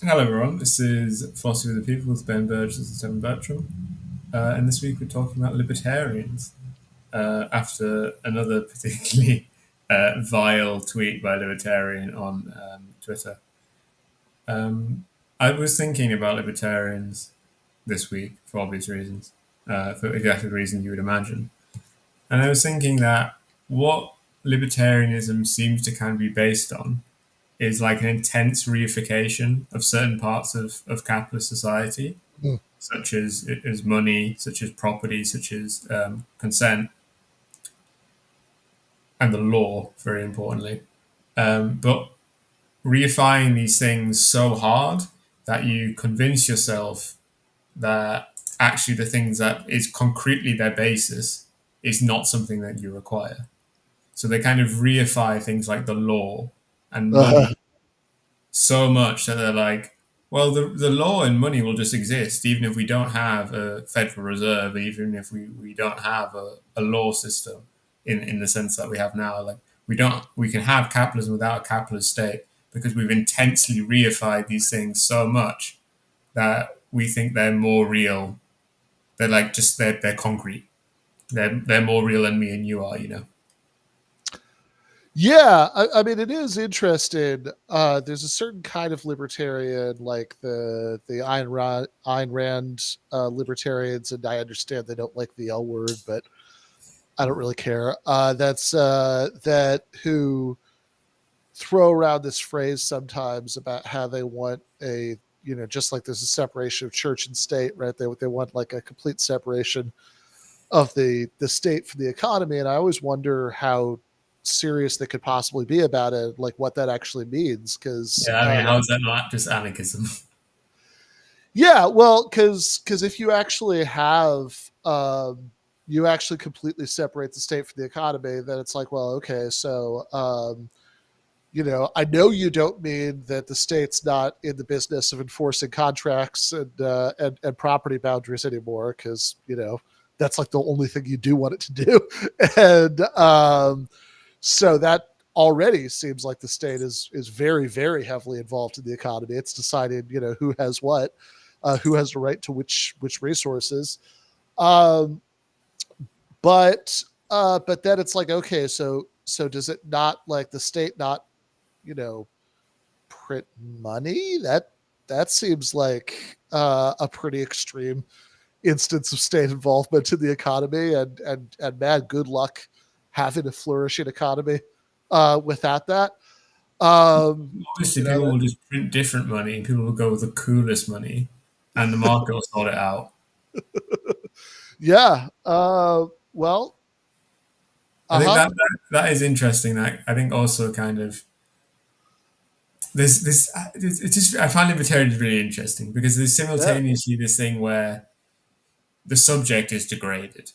Hello, everyone. This is Philosophy of the People with Ben Burgis and Stefan Brertram. And this week we're talking about libertarians after another particularly vile tweet by a libertarian on Twitter. I was thinking about libertarians this week for obvious reasons, for exactly the reason you would imagine. And I was thinking that what libertarianism seems to kind of be based on is like an intense reification of certain parts of capitalist society, Hmm. such as money, such as property, such as consent, and the law, very importantly. But reifying these things so hard that you convince yourself that actually the things that is concretely their basis is not something that you require. So they kind of reify things like the law and Uh, money so much that they're like, well, the law and money will just exist even if we don't have a Federal Reserve, even if we don't have a law system in the sense that we have now. Like we can have capitalism without a capitalist state because we've intensely reified these things so much that we think they're more real. They're like just they're concrete. They're more real than me and you are, you know. yeah, I mean, it is interesting. There's a certain kind of libertarian, like the Ayn Rand libertarians, and I understand they don't like the L word, but I don't really care. That who throw around this phrase sometimes about how they want a just like there's a separation of church and state, right? They want like a complete separation of the state from the economy, and I always wonder how serious they could possibly be about it, like what that actually means. Because Yeah, I mean, how is that not just anarchism? yeah, well, because if you actually have you actually completely separate the state from the economy, then it's like, well, okay, so I know you don't mean that the state's not in the business of enforcing contracts and property boundaries anymore, because that's like the only thing you do want it to do, and so that already seems like the state is very very heavily involved in the economy. It's decided who has what, who has the right to which resources, um, but then it's like, okay, so does it not, like, the state not you know print money? That seems like a pretty extreme instance of state involvement in the economy, and man, good luck having a flourishing economy without that. Obviously, You know people that. will just print different money, and people will go with the coolest money, and the market will sort it out. Yeah. Well. I Uh think huh. that is interesting. That I think also kind of this it's just I find libertarians really interesting because there's Yeah. simultaneously this thing where the subject is degraded,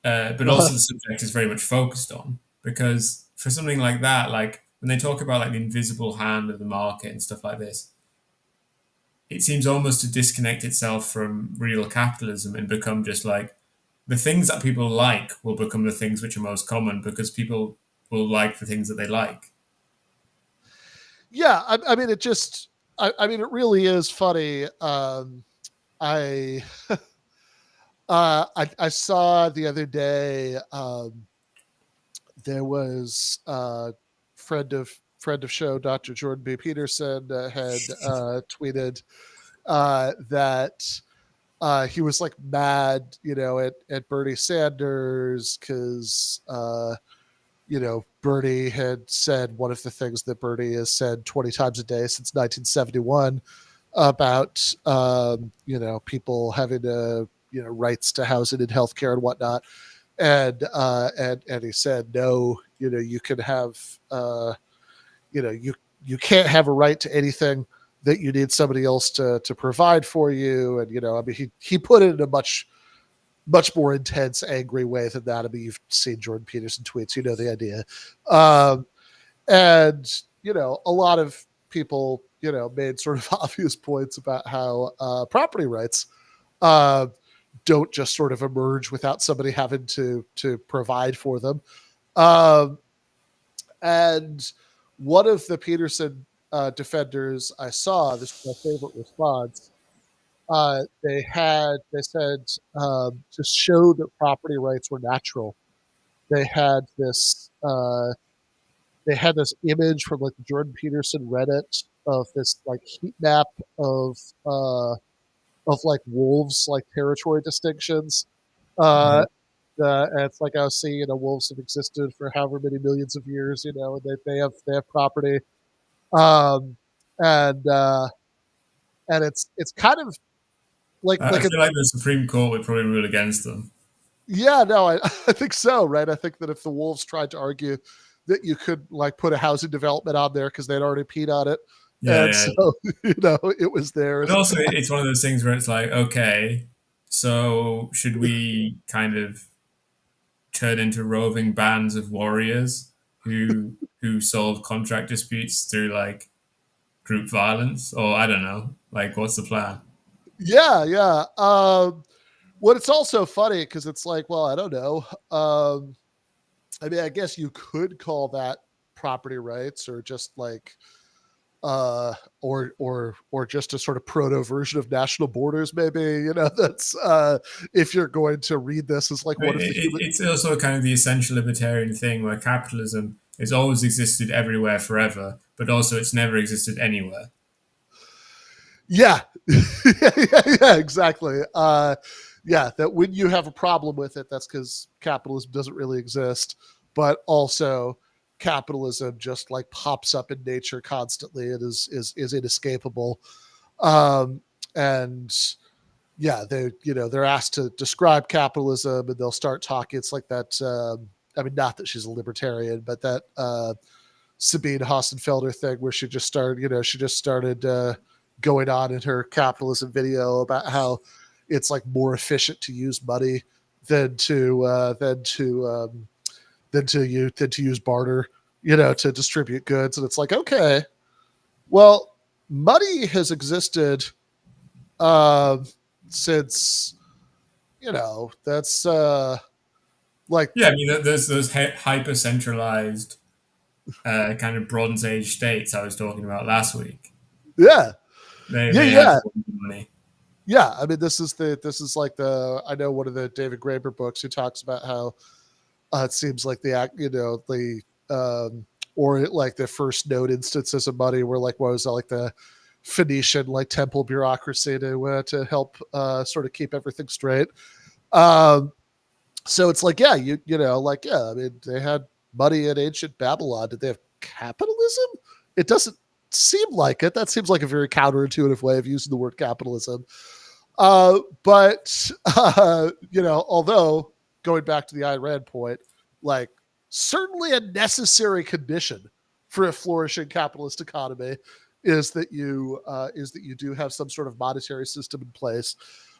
but Uh-huh. also the subject is very much focused on because for something like that, like when they talk about like the invisible hand of the market and stuff like this, it seems almost to disconnect itself from real capitalism and become just like the things that people like will become the things which are most common because people will like the things that they like. Yeah. I mean, it just. I mean, it really is funny. I I saw the other day. There was friend of show Dr. Jordan B. Peterson had tweeted that he was like mad, at Bernie Sanders because Bernie had said one of the things that Bernie has said 20 times a day since 1971 about people having rights to housing and healthcare and whatnot, and he said, no, you can have you can't have a right to anything that you need somebody else to provide for you. And I mean, he put it in a much more intense, angry way than that. I mean, you've seen Jordan Peterson tweets, the idea. Um, and a lot of people made sort of obvious points about how property rights uh, don't just sort of emerge without somebody having to provide for them. Um, and one of the Peterson defenders I saw, this was my favorite response. They said, to show that property rights were natural, they had this image from like the Jordan Peterson Reddit of this like heat map of uh, of like wolves like territory distinctions. Uh, Uh, and it's like I was seeing, wolves have existed for however many millions of years, and they have property, um, and it's kind of like I like a feel like the Supreme Court would probably rule against them. yeah, no, I think so, right? I think that if the wolves tried to argue that you could like put a housing development on there because they'd already peed on it, Yeah, and yeah. so it was But theirs. also, it's one of those things where it's like, okay, so should we kind of turn into roving bands of warriors who solve contract disputes through like group violence, or I don't know, like what's the plan? Yeah, yeah. What it's also funny because it's like, well, I don't know. I mean, I guess you could call that property rights, or just like or just a sort of proto version of national borders, maybe. That's if you're going to read this as like, I mean, what if the human. it's also kind of the essential libertarian thing where capitalism has always existed everywhere forever, but also it's never existed anywhere. Yeah. Yeah, exactly. Yeah, that when you have a problem with it, that's because capitalism doesn't really exist, but also capitalism just like pops up in nature constantly. It is inescapable. Um, and yeah, they're asked to describe capitalism, and they'll start talking. It's like that. I mean, not that she's a libertarian, but that Sabine Hossenfelder thing where she just started going on in her capitalism video about how it's like more efficient to use money than to use barter, to distribute goods. And it's like, okay, well, money has existed uh, since that's like Yeah, I mean, there's those hyper centralized kind of Bronze Age states I was talking about last week. yeah, yeah, They had yeah. money. Yeah, I mean, this is like I know one of the David Graeber books who talks about how it seems like the or like the first known instances of money were like, what was that, like the Phoenician like temple bureaucracy to help sort of keep everything straight. Um, so it's like, yeah, like, yeah, I mean, they had money in ancient Babylon. Did they have capitalism? It doesn't seem like it. That seems like a very counterintuitive way of using the word capitalism. But although going back to the Ayn Rand point, like certainly a necessary condition for a flourishing capitalist economy is that you do have some sort of monetary system in place,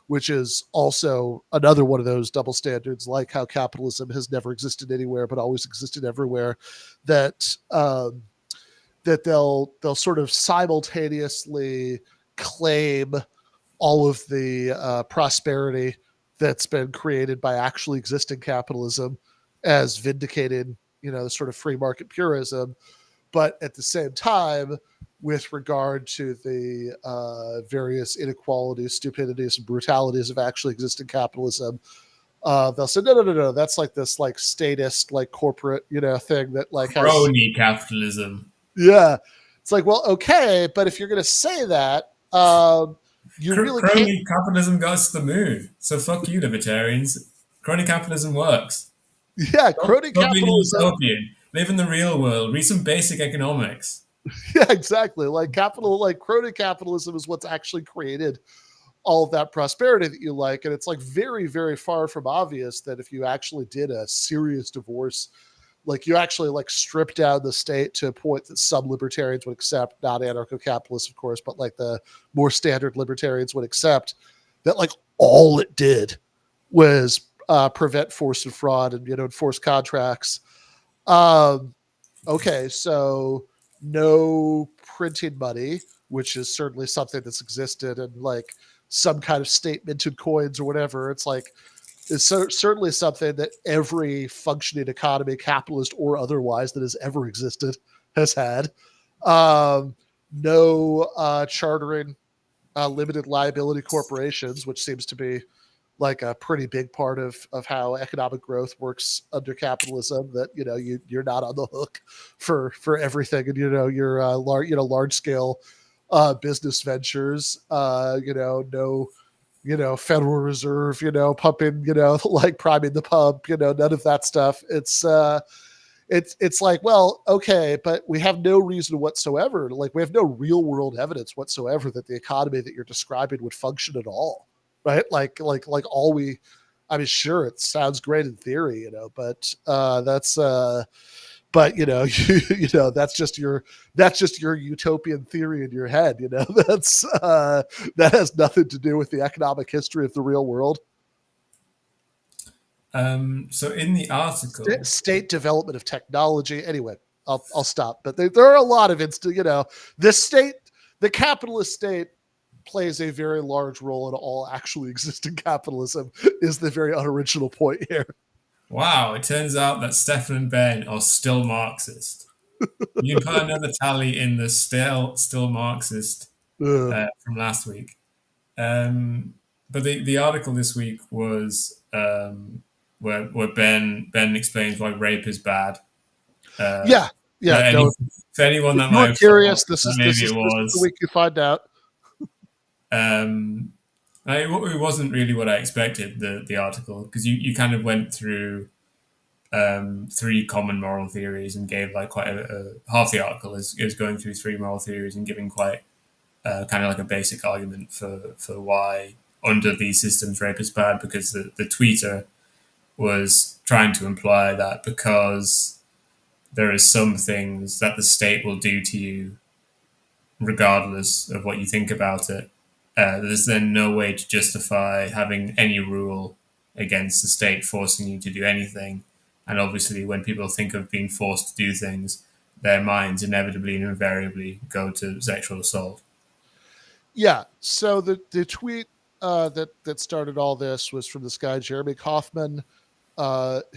which is also another one of those double standards, like how capitalism has never existed anywhere but always existed everywhere. That they'll sort of simultaneously claim all of the prosperity that's been created by actually existing capitalism as vindicated, the sort of free market purism. But at the same time, with regard to the various inequalities, stupidities, and brutalities of actually existing capitalism, they'll say, no, no, no, no, that's like this like statist, like corporate, thing that like has, Crony capitalism. yeah. It's like, well, okay, but if you're going to say that, you really can't. Crony capitalism goes to the moon. So fuck you, libertarians. Crony capitalism works. Yeah, crony Stop being a capitalism. utopian. Live in the real world. Read some basic economics. Yeah, exactly. Like crony capitalism is what's actually created all of that prosperity that you like. And it's like very, very far from obvious that if you actually did a serious divorce, like you actually like strip down the state to a point that some libertarians would accept, not anarcho-capitalists, of course, but like the more standard libertarians would accept, that like all it did was prevent force and fraud and enforce contracts. Um, okay, so no printed money, which is certainly something that's existed, and like some kind of state minted coins or whatever. It's like it's certainly something that every functioning economy, capitalist or otherwise, that has ever existed has had. Um, no chartering limited liability corporations, which seems to be like a pretty big part of how economic growth works under capitalism. That you're not on the hook for everything, and your large scale business ventures. No Federal Reserve, pumping, like priming the pump, none of that stuff. It's like, well, okay, but we have no reason whatsoever. Like, we have no real world evidence whatsoever that the economy that you're describing would function at all, right? Like all we, I mean, sure, it sounds great in theory, but but that's just your utopian theory in your head. That has nothing to do with the economic history of the real world. So in the article, State development of technology. Anyway, I'll stop. But there are a lot of the capitalist state plays a very large role in all actually existing capitalism. Is the very unoriginal point here. wow, it turns out that Stefan and Ben are still Marxist. You can put another tally in the still Marxist from last week. But the article this week was where Ben explains why rape is bad. Yeah, yeah. No, For anyone if that you might were have curious, thought this that is maybe this is it the was, week you find out. it wasn't really what I expected. The article, because you kind of went through three common moral theories and gave like quite half the article is going through three moral theories and giving quite kind of like a basic argument for why under these systems rape is bad, because the tweeter was trying to imply that because there is some things that the state will do to you regardless of what you think about it, there's then no way to justify having any rule against the state forcing you to do anything. And obviously, when people think of being forced to do things, their minds inevitably and invariably go to sexual assault. Yeah. So the tweet that started all this was from this guy Jeremy Kaufman,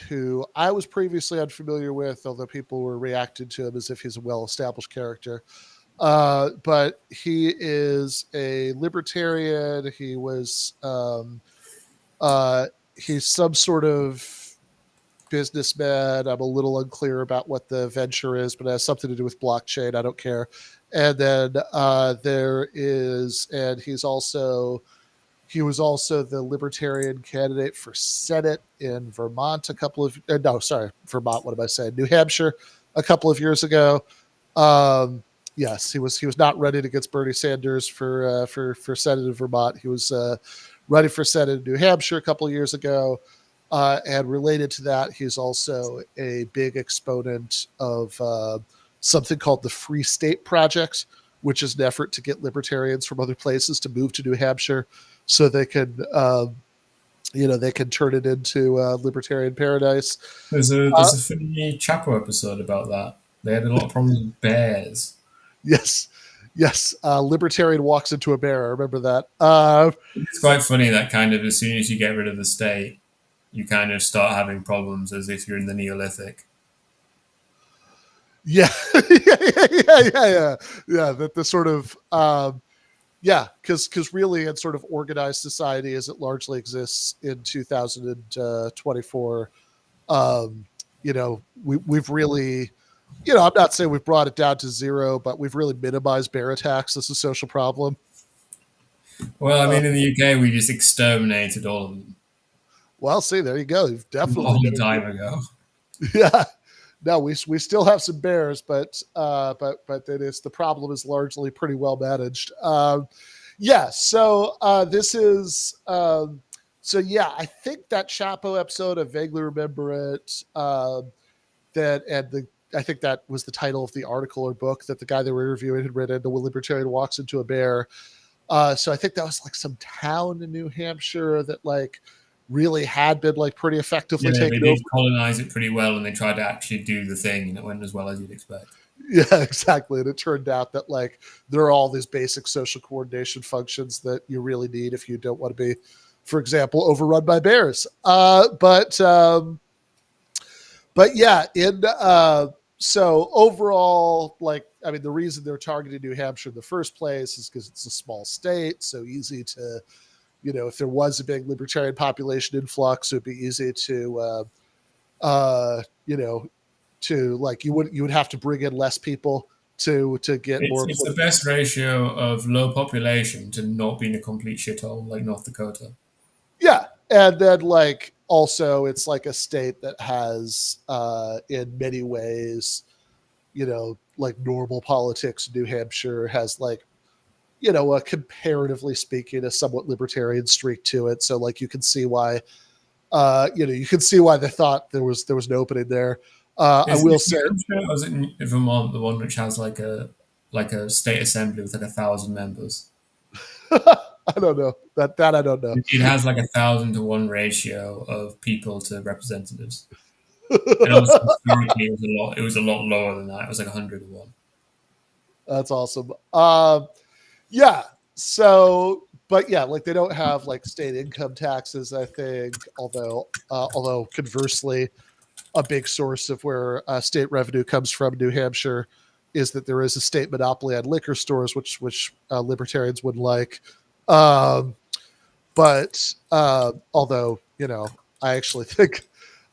who I was previously unfamiliar with, although people were reacting to him as if he's a well-established character. But he is a libertarian. He's some sort of businessman. I'm a little unclear about what the venture is, but it has something to do with blockchain. I don't care. And then he was also the libertarian candidate for Senate in Vermont Vermont. What am I saying? New Hampshire a couple of years ago. Yes, he was not running against Bernie Sanders for Senate in Vermont. He was running for Senate in New Hampshire a couple of years ago. And related to that, he's also a big exponent of something called the Free State Project, which is an effort to get libertarians from other places to move to New Hampshire so they can, they can turn it into libertarian paradise. There's a funny Chapo episode about that. They had a lot of problems with bears. Yes. Libertarian walks into a bear. I remember that. It's quite funny that kind of as soon as you get rid of the state, you kind of start having problems as if you're in the Neolithic. Yeah. Yeah. That the sort of, because really in sort of organized society as it largely exists in 2024, we've really, I'm not saying we've brought it down to zero, but we've really minimized bear attacks as a social problem. Well, I mean, in the UK, we just exterminated all of them. Well, see, there you go. You've definitely a long time ago. Yeah. No, we still have some bears, but it is, the problem is largely pretty well managed. Yeah. So this is so yeah. I think that Chapo episode, I vaguely remember it. I think that was the title of the article or book that the guy they were interviewing had written. The libertarian walks into a bear. So I think that was like some town in New Hampshire that like really had been like pretty effectively taken over. They did colonize it pretty well, and they tried to actually do the thing, and it went as well as you'd expect. Yeah, exactly. And it turned out that like there are all these basic social coordination functions that you really need if you don't want to be, for example, overrun by bears. But yeah, so overall, like, I mean, the reason they're targeting New Hampshire in the first place is because it's a small state, so easy to, if there was a big libertarian population influx, it would be easy to, to like you would have to bring in less people to get It's more it's the political. best ratio of low population to not being a complete shithole like North Dakota. Yeah, and then like also it's like a state that has, in many ways, like normal politics. New Hampshire has like, a comparatively speaking, a somewhat libertarian streak to it. So like you can see why, you can see why they thought there was an opening there. I Is will New say, Hampshire or is it Vermont the one which has like a state assembly with like 1,000 members? I don't know that I don't know. It has like 1,000 to 1 ratio of people to representatives. And obviously historically it was a lot lower than that. It was like 100 to 1. That's awesome. Yeah. So, but yeah, like they don't have like state income taxes, I think. Although conversely, a big source of where state revenue comes from New Hampshire is that there is a state monopoly on liquor stores, which libertarians wouldn't like. Um, but although I actually think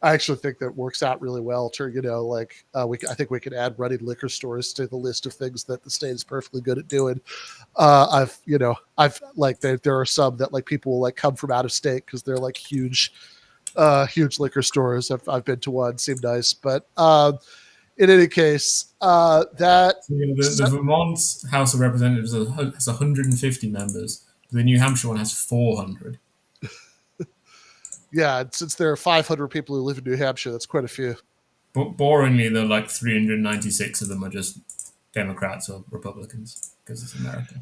that works out really well to, like, I think we can add running liquor stores to the list of things that the state is perfectly good at doing. I've like there are some that like people will like come from out of state because they're like huge liquor stores. I've been to one, seemed nice, but in any case, that So, the Vermont House of Representatives has 150 members. The New Hampshire one has 400. yeah, since there are 500 people who live in New Hampshire, that's quite a few. But boringly, the like 396 of them are just Democrats or Republicans because it's America.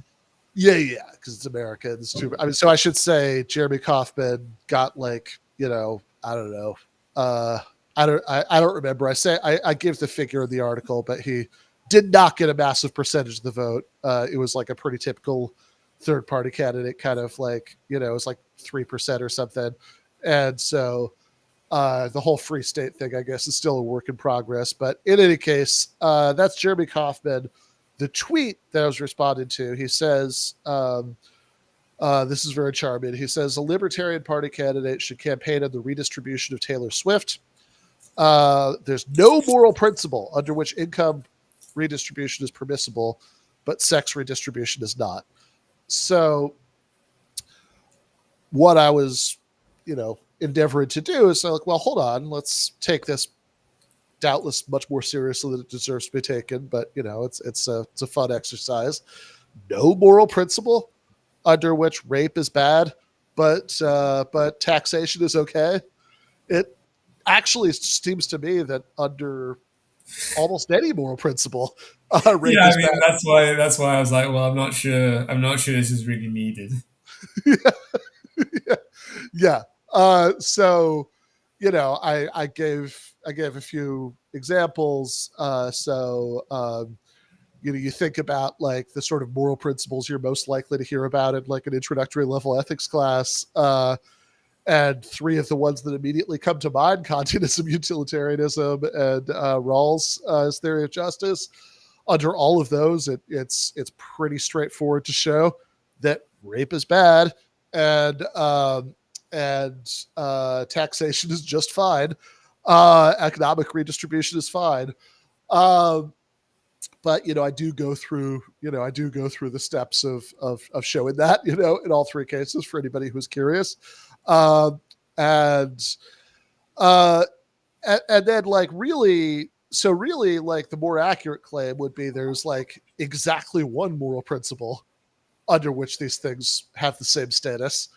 Yeah, because it's America. It's too. I mean, so I should say Jeremy Kauffman got like, I don't know. I don't remember. I give the figure in the article, but he did not get a massive percentage of the vote. It was like a pretty typical third party candidate, kind of like, it was like 3% or something. And so the whole free state thing, I guess, is still a work in progress. But in any case, that's Jeremy Kauffman. The tweet that I was responding to, he says, this is very charming. He says, a Libertarian Party candidate should campaign on the redistribution of Taylor Swift. There's no moral principle under which income redistribution is permissible, but sex redistribution is not. So what I was, endeavoring to do is like, well, hold on, let's take this doubtless much more seriously than it deserves to be taken. But it's a fun exercise. No moral principle under which rape is bad, but taxation is okay. It actually seems to me that under almost any moral principle, rape Yeah, I is mean bad. that's why I was like, well, I'm not sure this is really needed. Yeah. So, I gave a few examples. You think about like the sort of moral principles you're most likely to hear about in like an introductory level ethics class. And three of the ones that immediately come to mind: communism, utilitarianism, and Rawls' theory of justice. Under all of those, it's pretty straightforward to show that rape is bad, and taxation is just fine. Economic redistribution is fine. Um, but I do go through the steps of showing that in all three cases for anybody who's curious. Um, and uh, and then like really like the more accurate claim would be there's like exactly one moral principle under which these things have the same status,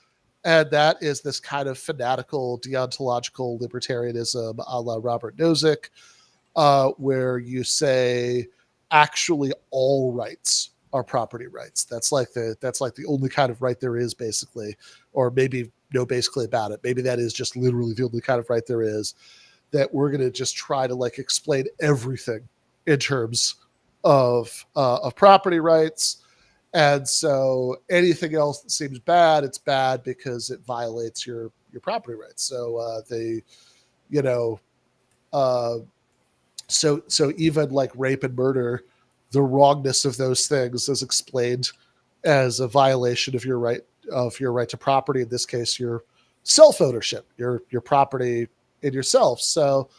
and that is this kind of fanatical deontological libertarianism a la Robert Nozick, where you say actually all rights are property rights. That's like the only kind of right there is, basically, or maybe no, basically about it. Maybe that is just literally the only kind of right there is. That we're going to just try to like explain everything in terms of property rights. And so anything else that seems bad, it's bad because it violates your property rights. So you know, uh, So even like rape and murder, the wrongness of those things is explained as a violation of your right to property. In this case, your self ownership, your property in yourself. So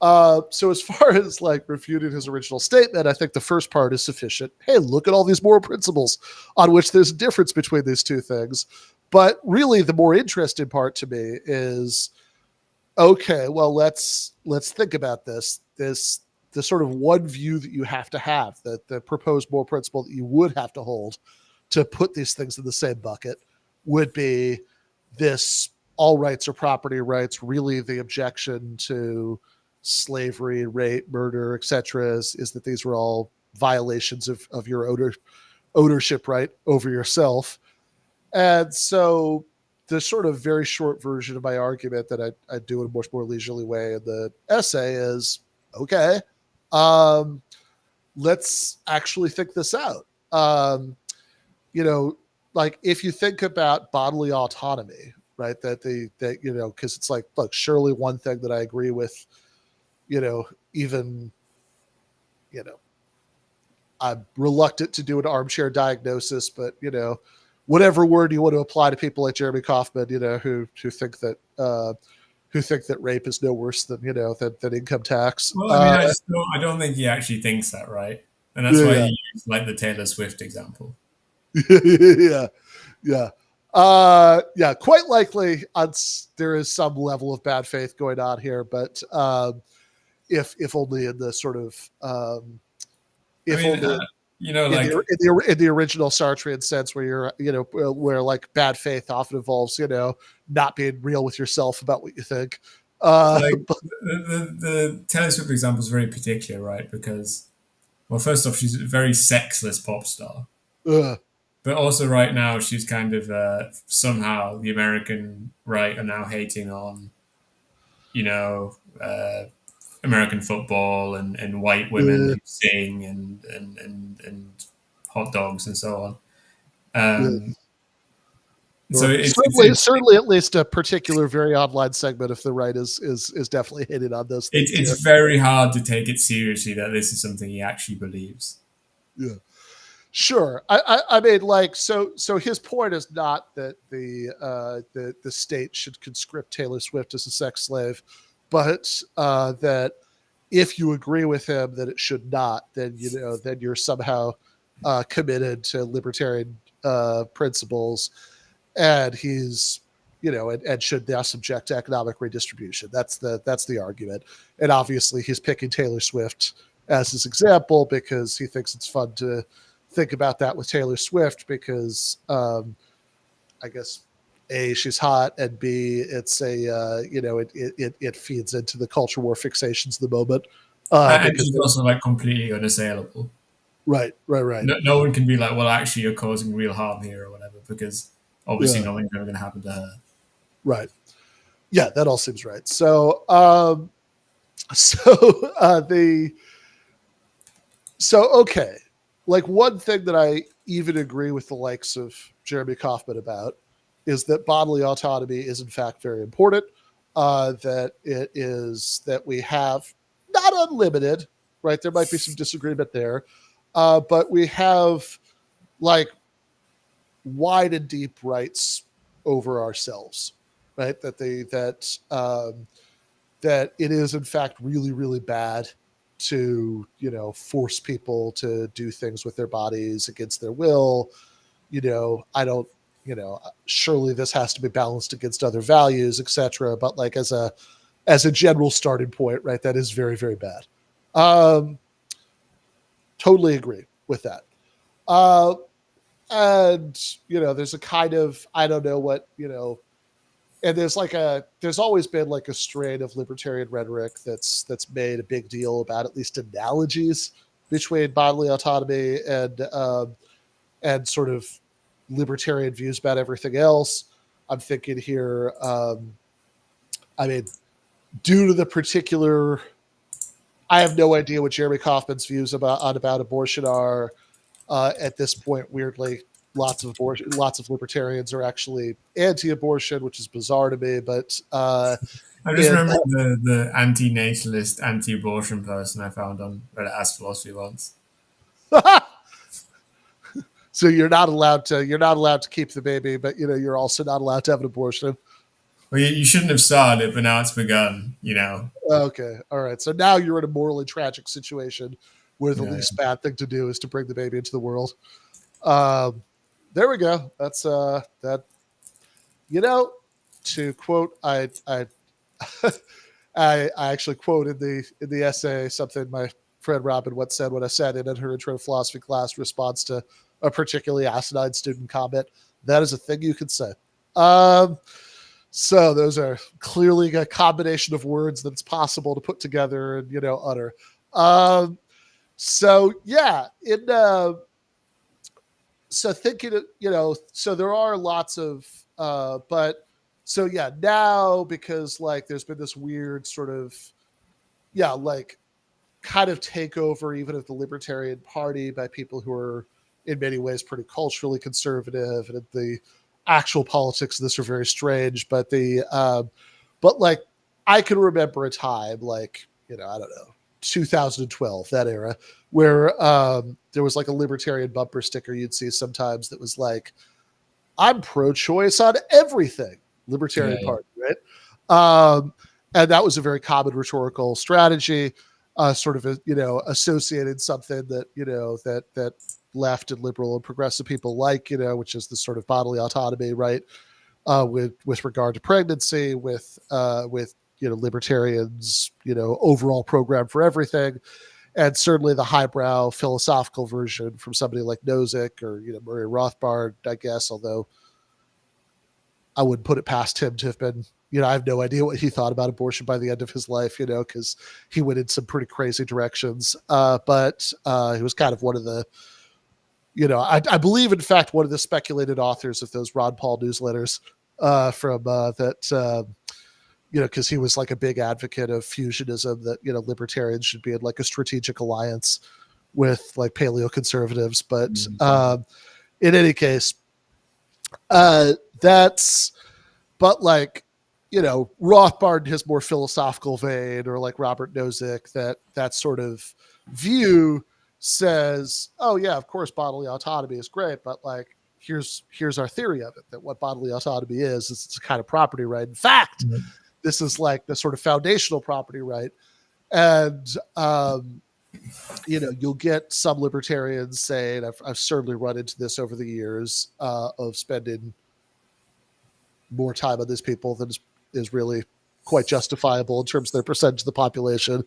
as far as like refuting his original statement, I think the first part is sufficient. Hey, look at all these moral principles on which there's a difference between these two things. But really, the more interesting part to me is okay. Well, let's think about this. The sort of one view that you have to have, that the proposed moral principle that you would have to hold to put these things in the same bucket would be this: all rights are property rights. Really, the objection to slavery, rape, murder, etc., is that these were all violations of your ownership right over yourself. And so the sort of very short version of my argument that I do in a much more leisurely way in the essay is okay, um, let's actually think this out. You know, like if you think about bodily autonomy, right? That because it's like, look, surely one thing that I agree with, even, you know, I'm reluctant to do an armchair diagnosis, but whatever word you want to apply to people like Jeremy Kauffman, who think that rape is no worse than than income tax. Well, I mean, I don't think he actually thinks that, right? And that's why Yeah, he used like the Taylor Swift example. yeah, yeah, yeah. Quite likely, there is some level of bad faith going on here, but if only in the sort of I if mean, only like in the original Sartrean sense, where where like bad faith often involves not being real with yourself about what you think. like But, the Taylor Swift example is very particular, right? Because well, first off, she's a very sexless pop star, uh, but also right now she's kind of somehow the American right are now hating on you know uh, American football and white women uh, who sing and hot dogs and so on. uh, So or certainly at least a particular very online segment of the right is definitely hitting on those things here. it's very hard to take it seriously that this is something he actually believes. Yeah. Sure. I mean, like, so his point is not that the state should conscript Taylor Swift as a sex slave, but that if you agree with him that it should not, then then you're somehow committed to libertarian principles, and he's and should now subject to economic redistribution. That's the argument, and obviously he's picking Taylor Swift as his example because he thinks it's fun to think about that with Taylor Swift because I guess A, she's hot, and B, it's a it feeds into the culture war fixations of the moment. And Because she's also like completely unassailable. right, No one can be like, well, actually, you're causing real harm here or whatever, because obviously yeah, nothing's ever going to happen to her. right, yeah, that all seems right. So the so okay, like one thing that I even agree with the likes of Jeremy Kauffman about is that bodily autonomy is in fact very important. That it is that we have not unlimited, right? There might be some disagreement there, but we have like wide and deep rights over ourselves, right? That it is in fact really really bad to force people to do things with their bodies against their will. I don't surely this has to be balanced against other values, etc., but like as a general starting point, right, that is very very bad. um totally agree with that. uh and there's a kind of, I don't know what, and there's always been like a strain of libertarian rhetoric that's made a big deal about at least analogies between bodily autonomy and sort of libertarian views about everything else. I'm thinking here, I mean, due to the particular, I have no idea what Jeremy Kauffman's views about abortion are. At this point, weirdly, lots of libertarians are actually anti-abortion, which is bizarre to me. But I'm just in remembering the anti-natalist, anti-abortion person I found on Reddit Ask Philosophy once. so you're not allowed to keep the baby, but you're also not allowed to have an abortion. Well, you shouldn't have started it, but now it's begun. You know. Okay, all right. So now you're in a morally tragic situation where the Yeah. least bad thing to do is to bring the baby into the world. Um, there we go. That's that. You know, to quote, I actually quoted in the essay something my friend Robin once said when I sat in her intro to philosophy class response to a particularly asinine student comment. That is a thing you can say. Um, so those are clearly a combination of words that's possible to put together and utter. Um, so yeah, in so thinking, so there are lots of, but so yeah, now because like there's been this weird sort of, yeah, like kind of takeover even of the Libertarian Party by people who are in many ways pretty culturally conservative, and the actual politics of this are very strange. But like I can remember a time like I don't know 2012 that era where there was like a libertarian bumper sticker you'd see sometimes that was like I'm pro-choice on everything, Yeah. Libertarian Party, right? And that was a very common rhetorical strategy, sort of associated something that that left and liberal and progressive people like, which is the sort of bodily autonomy, right? With regard to pregnancy, with libertarians, overall program for everything, and certainly the highbrow philosophical version from somebody like Nozick or Murray Rothbard, I guess. Although I wouldn't put it past him to have been, I have no idea what he thought about abortion by the end of his life, because he went in some pretty crazy directions. But he was kind of one of the, I believe, in fact, one of the speculated authors of those Ron Paul newsletters from that. Because he was like a big advocate of fusionism, that libertarians should be in like a strategic alliance with like paleo conservatives. But in any case, that's but like Rothbard in his more philosophical vein, or like Robert Nozick, that sort of view says, oh yeah, of course bodily autonomy is great, but like here's our theory of it, that what bodily autonomy is it's a kind of property right. In fact, this is like the sort of foundational property right. And you'll get some libertarians saying, I've certainly run into this over the years, of spending more time on these people than is really quite justifiable in terms of their percentage of the population,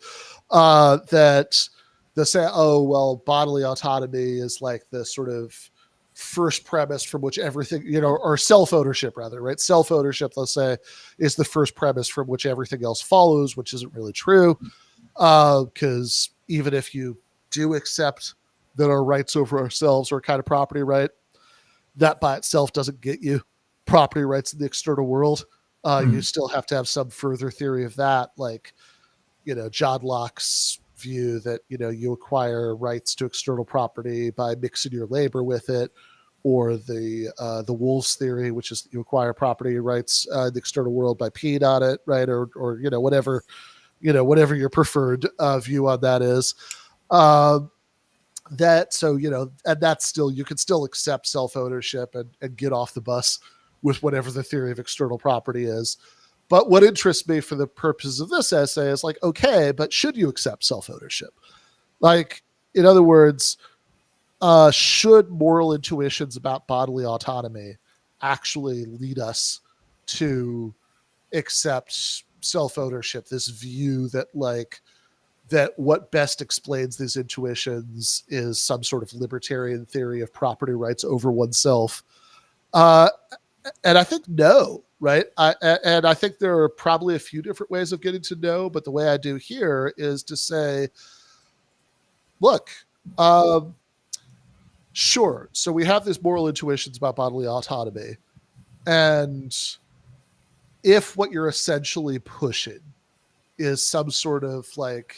that they say, oh, well, bodily autonomy is like the sort of first premise from which everything, or self-ownership rather, right? Self-ownership, let's say, is the first premise from which everything else follows, which isn't really true. Because even if you do accept that our rights over ourselves are a kind of property right, that by itself doesn't get you property rights in the external world. You still have to have some further theory of that, like John Locke's view that you acquire rights to external property by mixing your labor with it, or the Wolves theory, which is that you acquire property rights in the external world by peeing on it, right? Or whatever your preferred view on that is. That so and that's still, you can still accept self-ownership and get off the bus with whatever the theory of external property is. But what interests me for the purposes of this essay is like, okay, but should you accept self-ownership? Like, in other words, should moral intuitions about bodily autonomy actually lead us to accept self-ownership, this view that what best explains these intuitions is some sort of libertarian theory of property rights over oneself? And I think no, right? And I think there are probably a few different ways of getting to know, but the way I do here is to say, look, sure, so we have these moral intuitions about bodily autonomy, and if what you're essentially pushing is some sort of like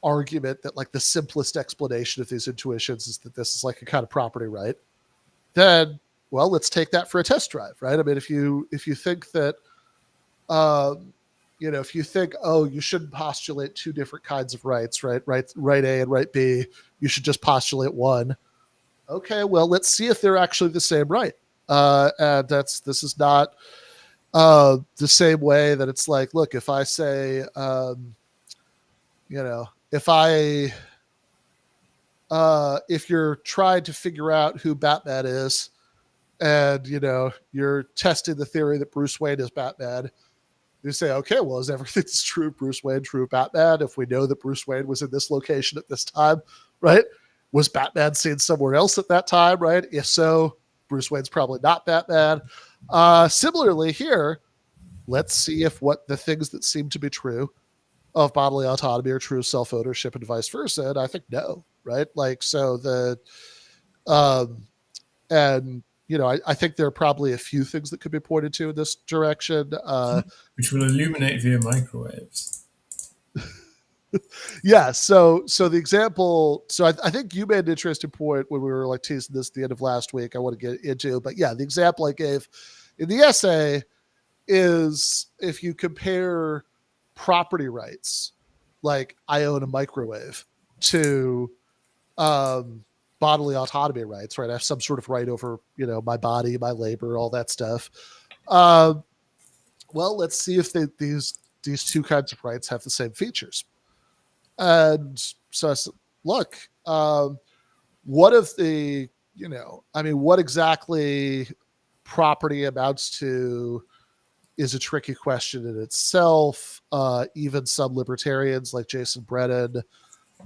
argument that like the simplest explanation of these intuitions is that this is like a kind of property right, then let's take that for a test drive, right? I mean, if you think that if you think, oh, you shouldn't postulate two different kinds of rights, right? Right A and right B, you should just postulate one. Okay, well, let's see if they're actually the same right. And this is not the same way that it's like, look, if I say, if if you're trying to figure out who Batman is, and you're testing the theory that Bruce Wayne is Batman, you say, okay, well, is everything that's true of Bruce Wayne true of Batman? If we know that Bruce Wayne was in this location at this time, right? Was Batman seen somewhere else at that time, right? If so, Bruce Wayne's probably not Batman. Similarly here, let's see if what the things that seem to be true of bodily autonomy are true of self-ownership and vice versa. And I think no, right? Like, so and I think there are probably a few things that could be pointed to in this direction. Which will illuminate via microwaves. Yeah. So the example. So I think you made an interesting point when we were like teasing this at the end of last week. I want to get into, but yeah, the example I gave in the essay is if you compare property rights, like I own a microwave, to bodily autonomy rights, right? I have some sort of right over, my body, my labor, all that stuff. Well, let's see if these two kinds of rights have the same features. And so I said, look, what if what exactly property amounts to is a tricky question in itself. Even some libertarians like Jason Brennan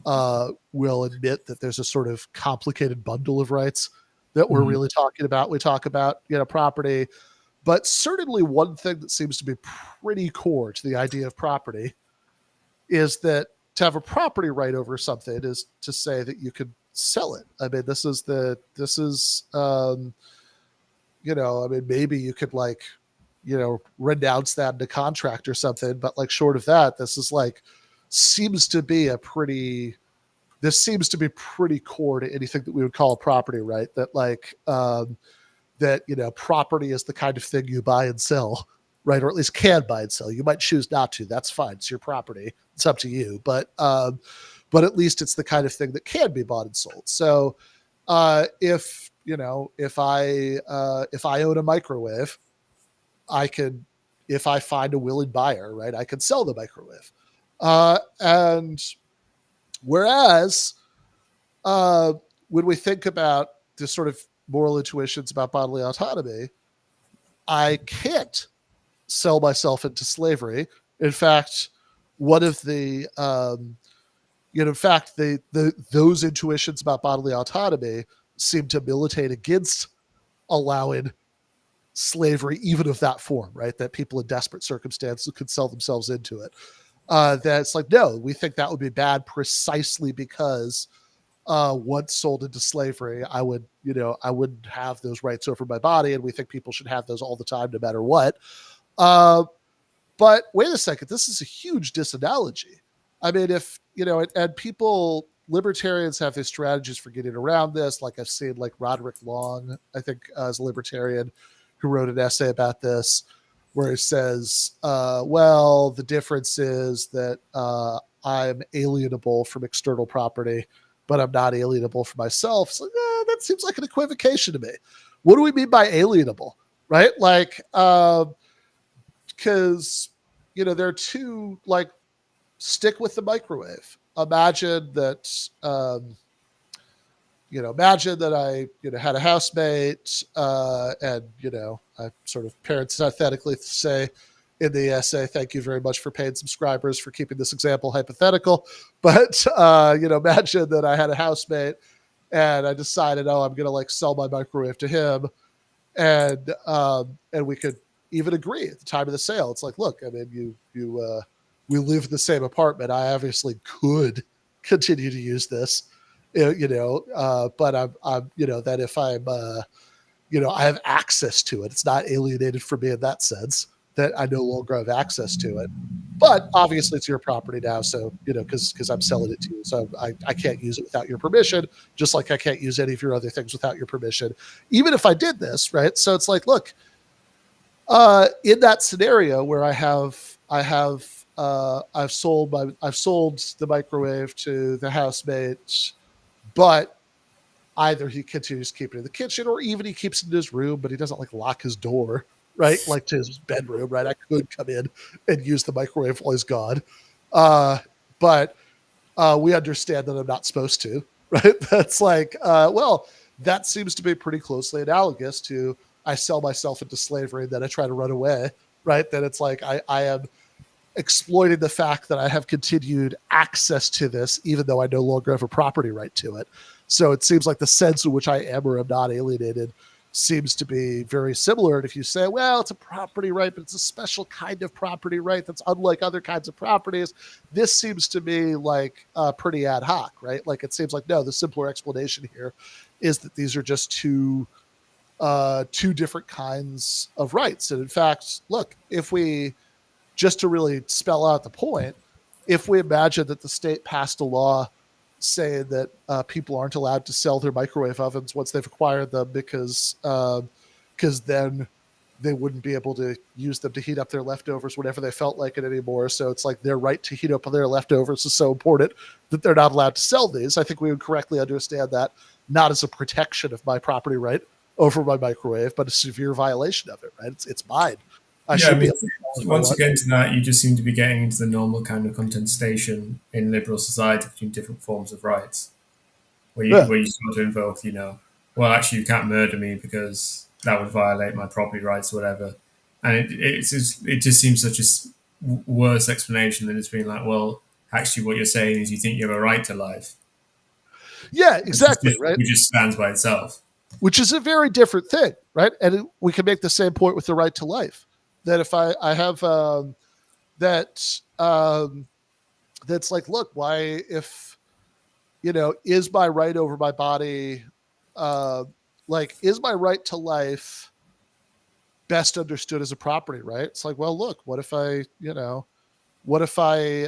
will admit that there's a sort of complicated bundle of rights that we're really talking about. We talk about, property, but certainly one thing that seems to be pretty core to the idea of property is that to have a property right over something is to say that you could sell it. I mean, maybe you could renounce that in a contract or something, but like short of that, this seems to be pretty core to anything that we would call a property right. That property is the kind of thing you buy and sell, right? Or at least can buy and sell. You might choose not to. That's fine. It's your property. It's up to you. But at least it's the kind of thing that can be bought and sold. So if I own a microwave, I can, if I find a willing buyer, right, I can sell the microwave. And whereas when we think about this sort of moral intuitions about bodily autonomy, I can't sell myself into slavery. In fact, one of the, those intuitions about bodily autonomy seem to militate against allowing slavery, even of that form, right? That people in desperate circumstances could sell themselves into it. That's like, no, we think that would be bad precisely because once sold into slavery, I wouldn't have those rights over my body, and we think people should have those all the time, no matter what. But wait a second, this is a huge disanalogy. I mean, if and people, libertarians have these strategies for getting around this. Like I've seen, like Roderick Long, I think, is a libertarian who wrote an essay about this, where he says, well, the difference is that I'm alienable from external property, but I'm not alienable for myself. So that seems like an equivocation to me. What do we mean by alienable, right? Like, because, there are two, like, stick with the microwave. Imagine that, imagine that I, had a housemate, and, I sort of parenthetically say in the essay, thank you very much for paid subscribers for keeping this example hypothetical. But, imagine that I had a housemate and I decided, I'm going to like sell my microwave to him. And we could even agree at the time of the sale. It's like, look, I mean, we live in the same apartment. I obviously could continue to use this, but I'm that if I'm, I have access to it. It's not alienated from me in that sense, that I no longer have access to it. But obviously it's your property now. So, because I'm selling it to you. So I can't use it without your permission, just like I can't use any of your other things without your permission, even if I did this, right? So it's like, look, in that scenario where I have I've sold the microwave to the housemate, but either he continues to keep it in the kitchen or even he keeps it in his room, but he doesn't like lock his door, right? Like to his bedroom, right? I could come in and use the microwave while he's gone. But we understand that I'm not supposed to, right? That's like, well, that seems to be pretty closely analogous to I sell myself into slavery and then I try to run away, right? Then it's like I am exploiting the fact that I have continued access to this, even though I no longer have a property right to it. So it seems like the sense in which I am or am not alienated seems to be very similar. And if you say, well, it's a property right, but it's a special kind of property right that's unlike other kinds of properties, this seems to me like pretty ad hoc, right? Like it seems like, no, the simpler explanation here is that these are just two different kinds of rights. And in fact, look, if we just to really spell out the point, if we imagine that the state passed a law saying that people aren't allowed to sell their microwave ovens once they've acquired them because then they wouldn't be able to use them to heat up their leftovers whenever they felt like it anymore. So it's like their right to heat up their leftovers is so important that they're not allowed to sell these. I think we would correctly understand that not as a protection of my property right over my microwave, but a severe violation of it, right? It's mine. I Yeah, I should be mean, able to sell it if I once you want. get into that, you just seem to be getting into the normal kind of contestation in liberal society between different forms of rights, Yeah. where you start to invoke, well, actually, you can't murder me because that would violate my property rights, or whatever. And it just seems such a worse explanation than it's being like, well, actually, what you're saying is you think you have a right to life, Yeah, exactly, right? which just stands by itself. Which is a very different thing, right? And we can make the same point with the right to life. That if I have that that's like, look, why if is my right over my body, uh, like is my right to life best understood as a property right? It's like, well, look, what if what if I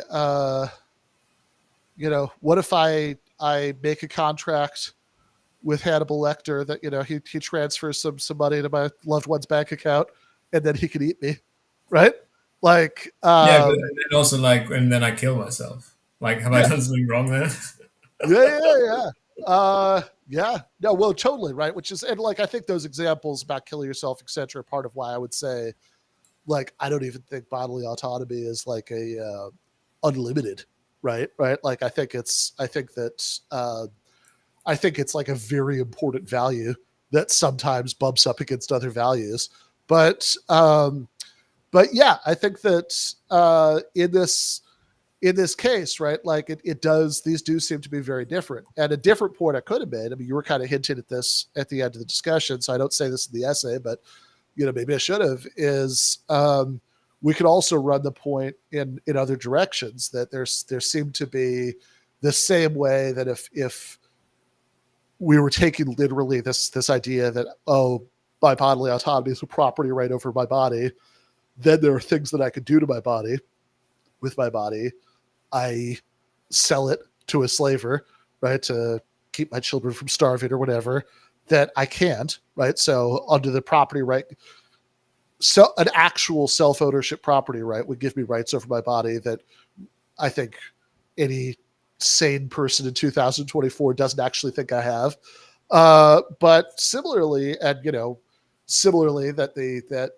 what if I make a contract with Hannibal Lecter that he transfers some money to my loved one's bank account and then he can eat me, right? Like, Yeah, but then also like, and then I kill myself. Like, have I yeah, done something wrong there? yeah. No, well, totally, right. Which is, and like, I think those examples about killing yourself, etc., are part of why I would say, like, I don't even think bodily autonomy is like a unlimited, right? Right. Like, I think it's like a very important value that sometimes bumps up against other values. But yeah, I think that in this case, right, like it does, these do seem to be very different. And a different point I could have made, I mean, you were kind of hinting at this at the end of the discussion, so I don't say this in the essay, but maybe I should have, is we could also run the point in other directions that there seemed to be the same way that if we were taking literally this idea that, oh, my bodily autonomy is a property right over my body, then there are things that I could do to my body with my body. I sell it to a slaver, right, to keep my children from starving or whatever, that I can't, right? So under the property right, so an actual self-ownership property right would give me rights over my body that I think any sane person in 2024 doesn't actually think I have. But similarly, and similarly that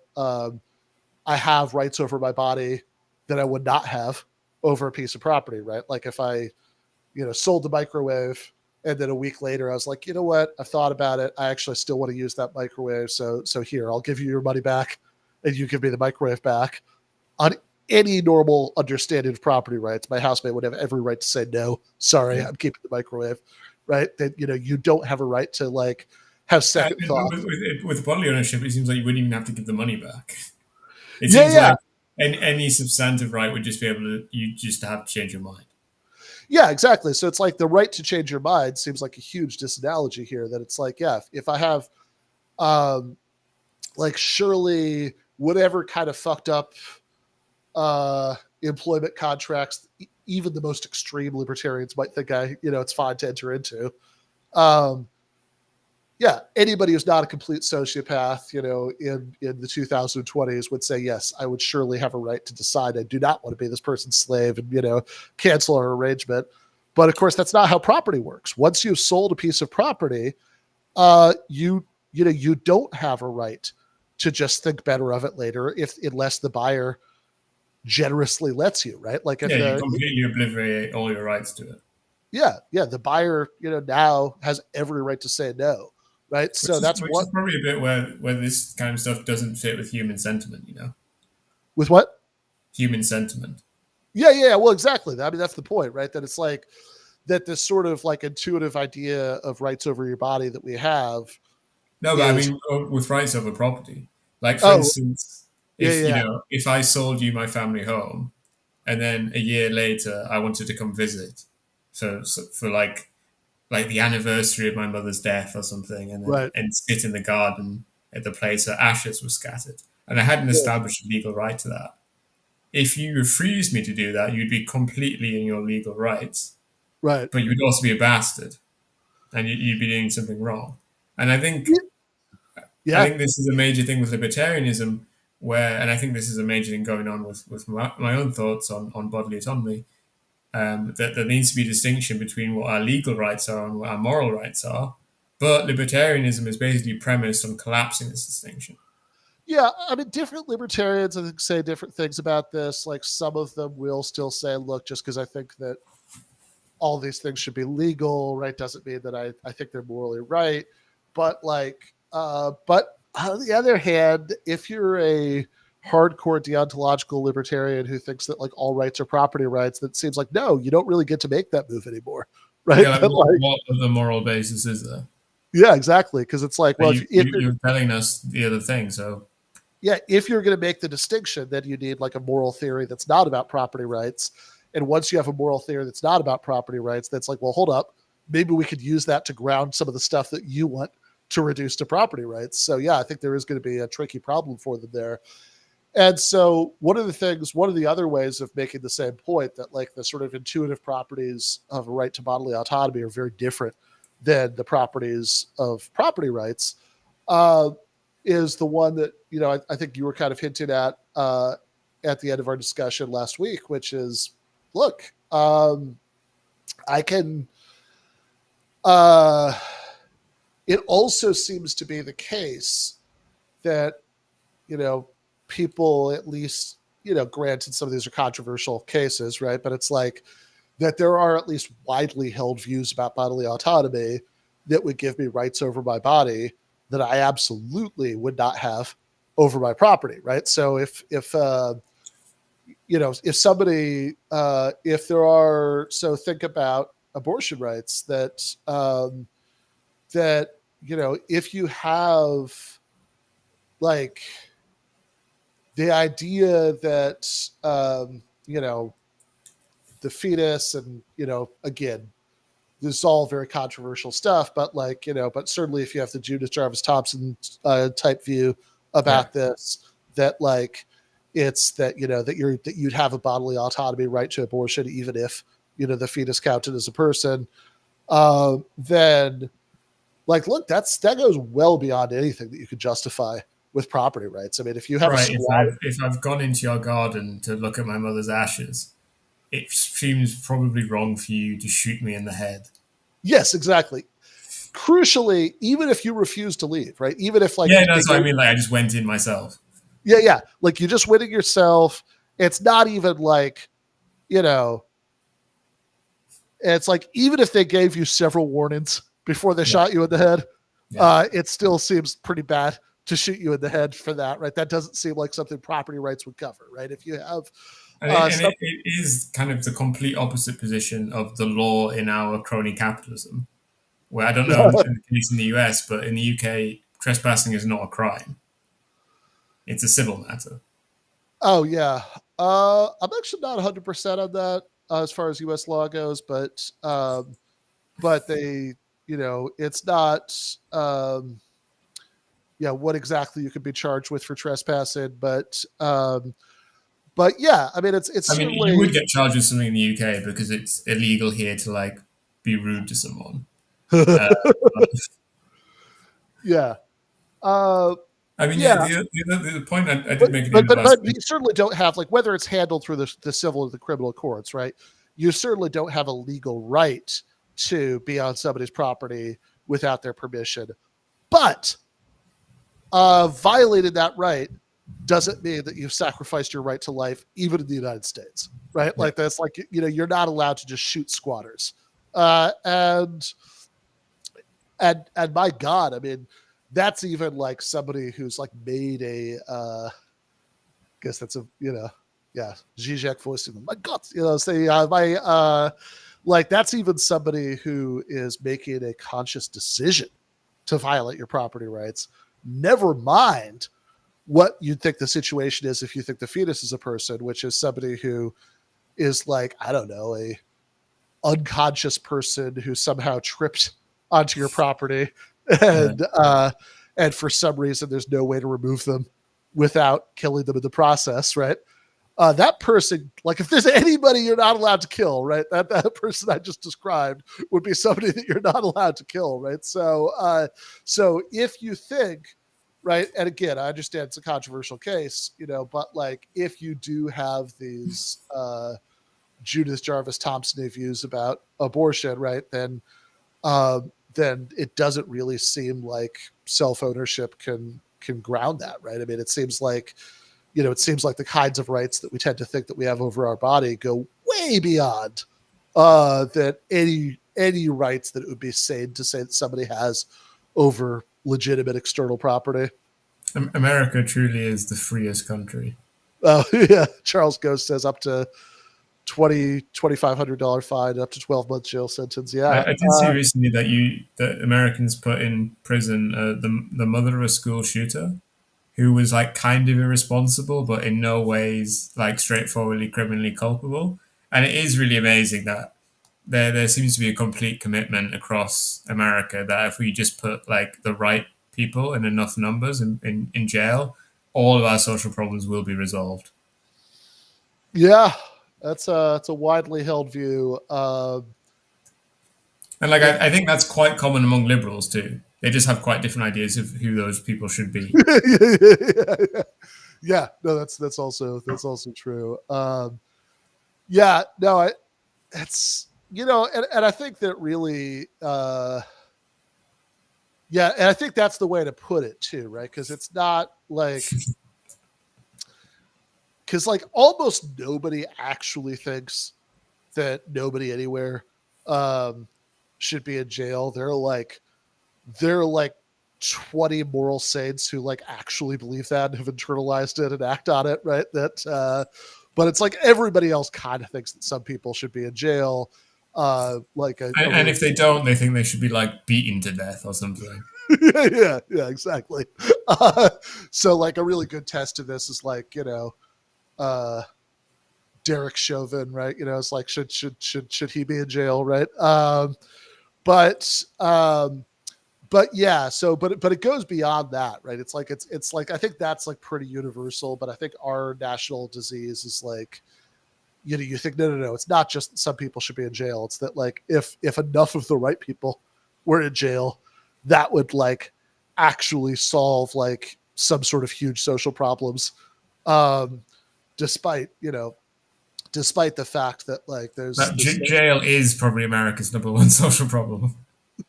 I have rights over my body that I would not have over a piece of property, right? Like if I, sold the microwave and then a week later I was like, you know what? I've thought about it. I actually still want to use that microwave. So here, I'll give you your money back and you give me the microwave back. On any normal understanding of property rights, my housemate would have every right to say, no, sorry, Yeah. I'm keeping the microwave, right? That, you don't have a right to like have second thoughts. With bodily ownership, it seems like you wouldn't even have to give the money back. It Yeah, seems yeah. like any substantive right would just be able to, you just have to change your mind. Yeah, exactly. So it's like the right to change your mind seems like a huge disanalogy here. That it's like, yeah, if I have, like, surely whatever kind of fucked up employment contracts, even the most extreme libertarians might think it's fine to enter into. Um, yeah, anybody who's not a complete sociopath, in the 2020s would say, yes, I would surely have a right to decide I do not want to be this person's slave and, cancel our arrangement. But of course, that's not how property works. Once you've sold a piece of property, you don't have a right to just think better of it later, unless the buyer generously lets you, right? Like if Yeah, you completely obliterate all your rights to it. yeah, the buyer, now has every right to say no, right? Which So is that's which what is probably a bit where this kind of stuff doesn't fit with human sentiment, with what? human sentiment. Yeah. Well, exactly. I mean, that's the point, right? That it's like that this sort of like intuitive idea of rights over your body that we have No, but I is, mean with rights over property. Like for oh, instance, yeah, if yeah, if I sold you my family home, and then a year later I wanted to come visit, so for like the anniversary of my mother's death or something, right, and sit in the garden at the place where ashes were scattered, and I hadn't yeah, established a legal right to that. If you refused me to do that, you'd be completely in your legal rights, right, but you would also be a bastard, and you'd be doing something wrong. And I yeah, think this is a major thing with libertarianism, and I think this is a major thing going on with my own thoughts on bodily autonomy. That there needs to be a distinction between what our legal rights are and what our moral rights are. But libertarianism is basically premised on collapsing this distinction. yeah. I mean, different libertarians, I think, say different things about this. Like some of them will still say, look, just because I think that all these things should be legal, right, doesn't mean that I think they're morally right. But but on the other hand, if you're a hardcore deontological libertarian who thinks that like all rights are property rights, that seems like no, you don't really get to make that move anymore, right? Yeah, like That like, what other moral basis is there? yeah, exactly, because it's like, well, if You're telling us the other thing, so yeah, if you're going to make the distinction, then you need like a moral theory that's not about property rights. And once you have a moral theory that's not about property rights, that's like, well, hold up, maybe we could use that to ground some of the stuff that you want to reduce to property rights. So yeah, I think there is going to be a tricky problem for them there. And so one of the other ways of making the same point, that like the sort of intuitive properties of a right to bodily autonomy are very different than the properties of property rights, uh, is the one that, I think you were kind of hinting at the end of our discussion last week, which is, look, I can, uh, it also seems to be the case that, you know, people at least, granted some of these are controversial cases, right? But it's like that there are at least widely held views about bodily autonomy that would give me rights over my body that I absolutely would not have over my property, right? So if somebody, if there are, so think about abortion rights that, if you have like the idea that, the fetus and, again, this is all very controversial stuff, but like, but certainly if you have the Judith Jarvis Thompson type view yeah. about this, that like, it's that, that you'd have a bodily autonomy right to abortion, even if, the fetus counted as a person, then like, look, that goes well beyond anything that you could justify with property rights. I mean, if you have a Right. squatter, If I've gone into your garden to look at my mother's ashes, it seems probably wrong for you to shoot me in the head. yes, exactly. Crucially, even if you refuse to leave, right? Even if like Yeah, no, they that's what I gave, mean. Like I just went in myself. yeah, like you just went it yourself. It's not even like, you know, it's like even if they gave you several warnings before they Yeah, shot you in the head, yeah. it still seems pretty bad to shoot you in the head for that, right? That doesn't seem like something property rights would cover, right? If you have And something, it is kind of the complete opposite position of the law in our crony capitalism, where I don't know in the case in the US, but in the UK, trespassing is not a crime. It's a civil matter. oh yeah, I'm actually not 100% on that as far as U.S. law goes, but they, it's not, yeah, what exactly you could be charged with for trespassing, but yeah, I mean, it's I mean, you certainly, would get charged with something in the UK because it's illegal here to like be rude to someone. Uh, Yeah. Uh, I mean, yeah, yeah. the point I did But make at the but end of but last but you week. certainly don't have, like, whether it's handled through the civil or the criminal courts, right? You certainly don't have a legal right to be on somebody's property without their permission. But violating that right doesn't mean that you've sacrificed your right to life, even in the United States, right? Yeah. Like that's like, you're not allowed to just shoot squatters. And my God, I mean, that's even like somebody who's like made a guess that's a, yeah, Zizek voicing them. My God, say my like that's even somebody who is making a conscious decision to violate your property rights. Never mind what you'd think the situation is if you think the fetus is a person, which is somebody who is like, I don't know, a unconscious person who somehow tripped onto your property Yeah. and and for some reason there's no way to remove them without killing them in the process, right? That person, like if there's anybody you're not allowed to kill, right? That person I just described would be somebody that you're not allowed to kill, right? So if you think, right, and again, I understand it's a controversial case, but like if you do have these Judith Jarvis Thompson views about abortion, right, then it doesn't really seem like self ownership can ground that, right? I mean, it seems like the kinds of rights that we tend to think that we have over our body go way beyond that any rights that it would be sane to say that somebody has over legitimate external property. America truly is the freest country. Oh yeah, Charles Ghost says up to $2,500 fine, up to 12 months jail sentence. Yeah, I did see recently that Americans put in prison the mother of a school shooter who was like kind of irresponsible, but in no ways like straightforwardly criminally culpable. And it is really amazing that there seems to be a complete commitment across America that if we just put like the right people in enough numbers in jail, all of our social problems will be resolved. yeah, that's a widely held view. And like Yeah, I think that's quite common among liberals too. They just have quite different ideas of who those people should be. yeah, yeah. No, that's also true. Yeah, no, it's and I think that really, yeah, and I think that's the way to put it too, right? Because it's not like because like almost nobody actually thinks that nobody anywhere um, should be in jail. They're like 20 moral saints who like actually believe that and have internalized it and act on it, right? But it's like everybody else kind of thinks that some people should be in jail. Like a And really if they don't, they think they should be like beaten to death or something. yeah, exactly. Uh, so like a really good test of this is like, uh, Derek Chauvin, right? It's like should he be in jail, right? But but yeah, but it goes beyond that, right? It's like I think that's like pretty universal, but I think our national disease is like, you think no, it's not just that some people should be in jail. It's that like if enough of the right people were in jail, that would like actually solve like some sort of huge social problems. Um, despite despite the fact that like there's That this jail is probably America's number one social problem.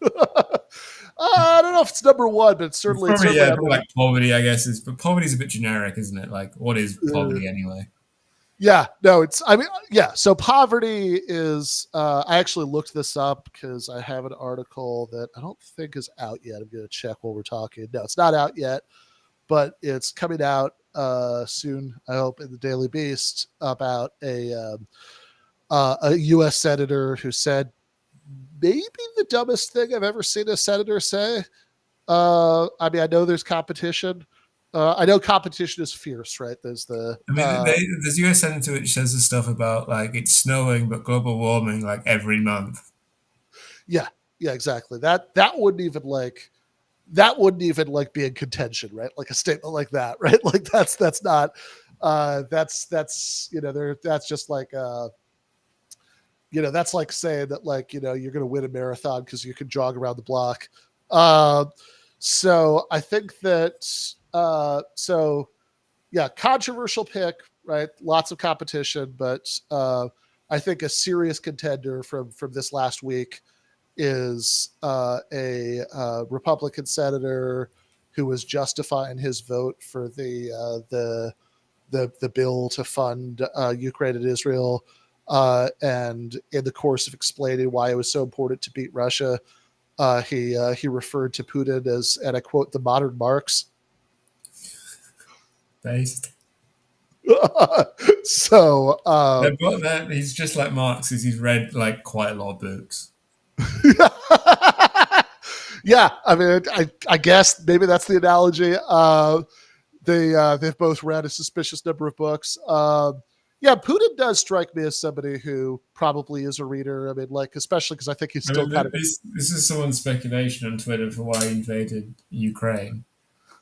I don't know if it's number one, but it's It's certainly it's probably certainly yeah, on probably like poverty, I guess. But poverty's a bit generic, isn't it? Like, what is the poverty anyway? yeah, no, it's I mean yeah. So poverty is. I actually looked this up because I have an article that I don't think is out yet. I'm going to check while we're talking. No, it's not out yet, but it's coming out soon. I hope in the Daily Beast about a U.S. senator who said maybe the dumbest thing I've ever seen a senator say. I mean, I know there's competition. I know competition is fierce, right? There's the I mean, there's US senator which says the stuff about like it's snowing but global warming like every month. yeah, yeah, exactly. That wouldn't even like be in contention, right? Like a statement like that, right? Like that's not that's there that's just like that's like saying that like you're going to win a marathon because you can jog around the block. Uh, So I think that yeah, controversial pick, right? Lots of competition, but I think a serious contender from this last week is a Republican senator who was justifying his vote for the bill to fund Ukraine and Israel, and in the course of explaining why it was so important to beat Russia, he referred to Putin as, and I quote, the modern Marx. Based. So He's just like Marx, is he's read like quite a lot of books. yeah, I mean, I guess maybe that's the analogy. They've both read a suspicious number of books. Yeah, Putin does strike me as somebody who probably is a reader. I mean, like, especially because I think he's I still mean, kind of this is someone's speculation on Twitter for why he invaded Ukraine.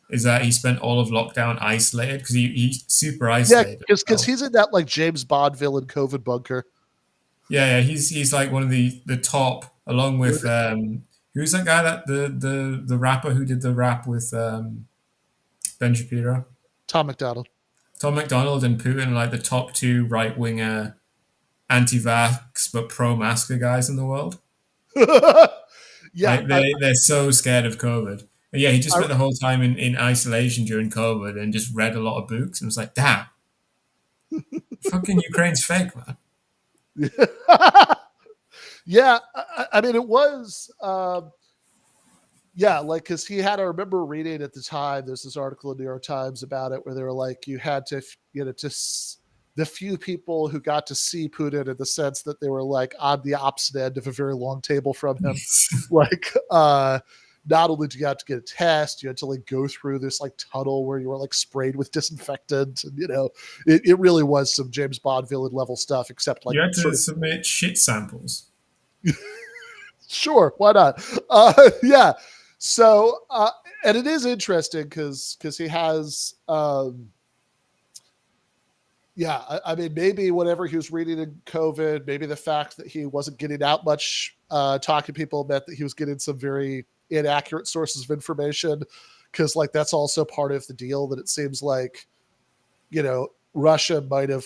Is that he spent all of lockdown isolated because he's super yeah, isolated. because he's in that like James Bond villain COVID bunker. Yeah, he's like one of the top, along with who's that guy that the rapper who did the rap with Ben Shapiro, Tom McDonald. Tom McDonald and Putin, like the top two right winger anti-vax but pro-masker guys in the world. Yeah, Like they're so scared of COVID. But yeah, he just I, spent the whole time in isolation during COVID and just read a lot of books and was like, damn, fucking Ukraine's fake, man. yeah. I mean, it was. Yeah, like because he had. I remember reading at the time. There's this article in the New York Times about it where they were like, you had to, the few people who got to see Putin in the sense that they were like on the opposite end of a very long table from him, like not only did you have to get a test, you had to like go through this like tunnel where you were like sprayed with disinfectant, and it really was some James Bond villain level stuff, except like You had to sort of submit shit samples. sure, why not? Yeah. So and it is interesting because he has yeah, I mean, maybe whatever he was reading in COVID, maybe the fact that he wasn't getting out much talking to people meant that he was getting some very inaccurate sources of information. Because, like, that's also part of the deal that it seems like, Russia might have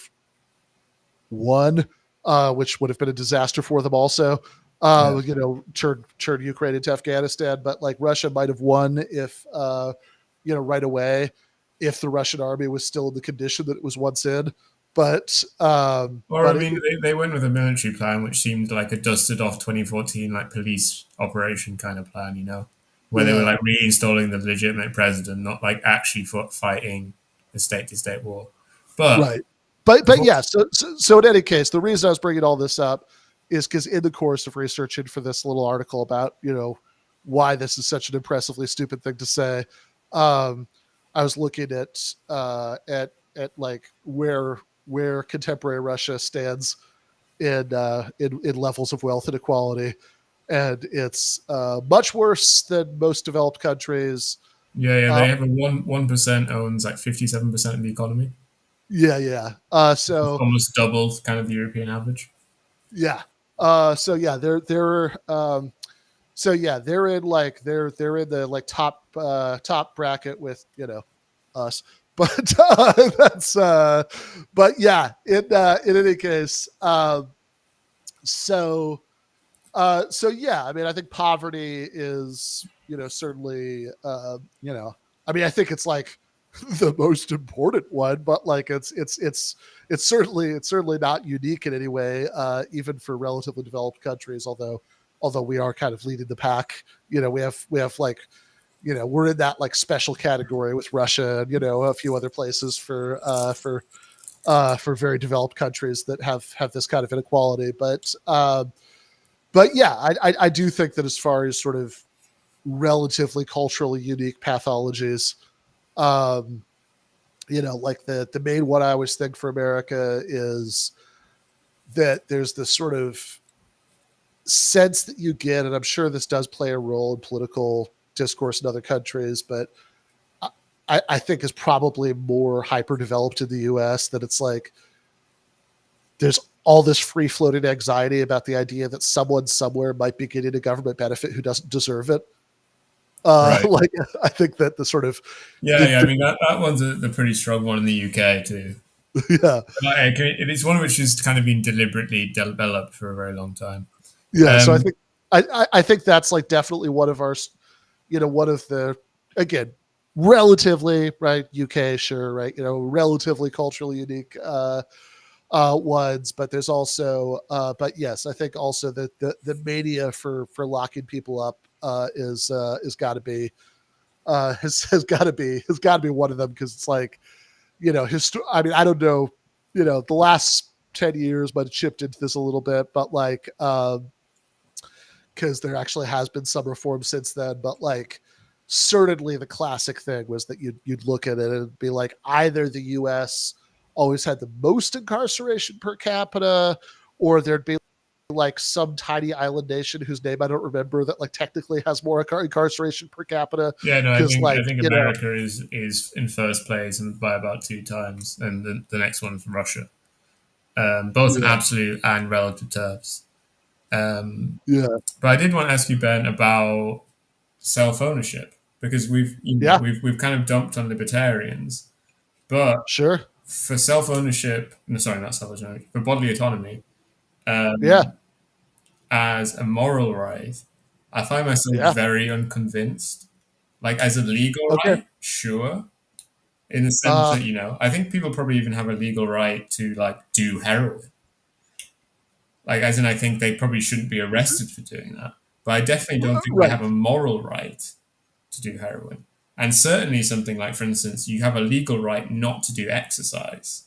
won, which would have been a disaster for them also. Yeah. Turn Ukraine into Afghanistan, but like Russia might have won if, right away, if the Russian army was still in the condition that it was once in. But Or I mean, they went with a military plan, which seemed like a dusted off 2014 like police operation kind of plan, where they were yeah, like reinstalling the legitimate president, not like actually fighting a state to state war. But right. But yeah. So in any case, the reason I was bringing all this up is because in the course of researching for this little article about why this is such an impressively stupid thing to say, I was looking at like where contemporary Russia stands in levels of wealth inequality, and it's much worse than most developed countries. yeah, they have a 1% owns like 57% of the economy, Yeah. So almost double kind of the European average. yeah. So yeah, they're so yeah, they're in like they're in the like top bracket with us. But that's but yeah, in any case, so yeah, I mean, I think poverty is certainly I mean, I think it's like the most important one, but like it's certainly not unique in any way, even for relatively developed countries. Although we are kind of leading the pack, we have like we're in that like special category with Russia and a few other places for very developed countries that have this kind of inequality. But yeah, I do think that as far as sort of relatively culturally unique pathologies, like the main one I always think for America is that there's this sort of sense that you get, and I'm sure this does play a role in political discourse in other countries, but I think is probably more hyper developed in the US, that it's like there's all this free floating anxiety about the idea that someone somewhere might be getting a government benefit who doesn't deserve it. Right. Like I think that the sort of Yeah, yeah. I the mean, that one's a pretty strong one in the UK too. yeah, Like, it's one which has kind of been deliberately developed for a very long time. yeah. So I Um, think I think that's like definitely one of our, one of the, again, relatively right, UK, sure, right, relatively culturally unique ones, but there's also but yes, I think also that the mania for locking people up is got to be has got to be one of them, because it's like, I mean, I don't know, the last 10 years might have chipped into this a little bit, but like because there actually has been some reform since then, but like certainly the classic thing was that you'd look at it and be like, either the US always had the most incarceration per capita, or there'd be like some tiny island nation whose name I don't remember that like technically has more incarceration per capita, yeah, no, because I like, think America is in first place and by about two times, and the next one from Russia, both in yeah, absolute and relative terms. Um, yeah, but I did want to ask you, Ben, about self ownership, because yeah, we've kind of dumped on libertarians, but sure, for self ownership, no, sorry, not self ownership, for bodily autonomy, yeah, um, as a moral right, I find myself yeah, very unconvinced. Like, as a legal okay, right, sure, in the sense uh that, I think people probably even have a legal right to like do heroin. Like, as in, I think they probably shouldn't be arrested for doing that. But I definitely don't think they right. have a moral right to do heroin. And certainly something like, for instance, you have a legal right not to do exercise,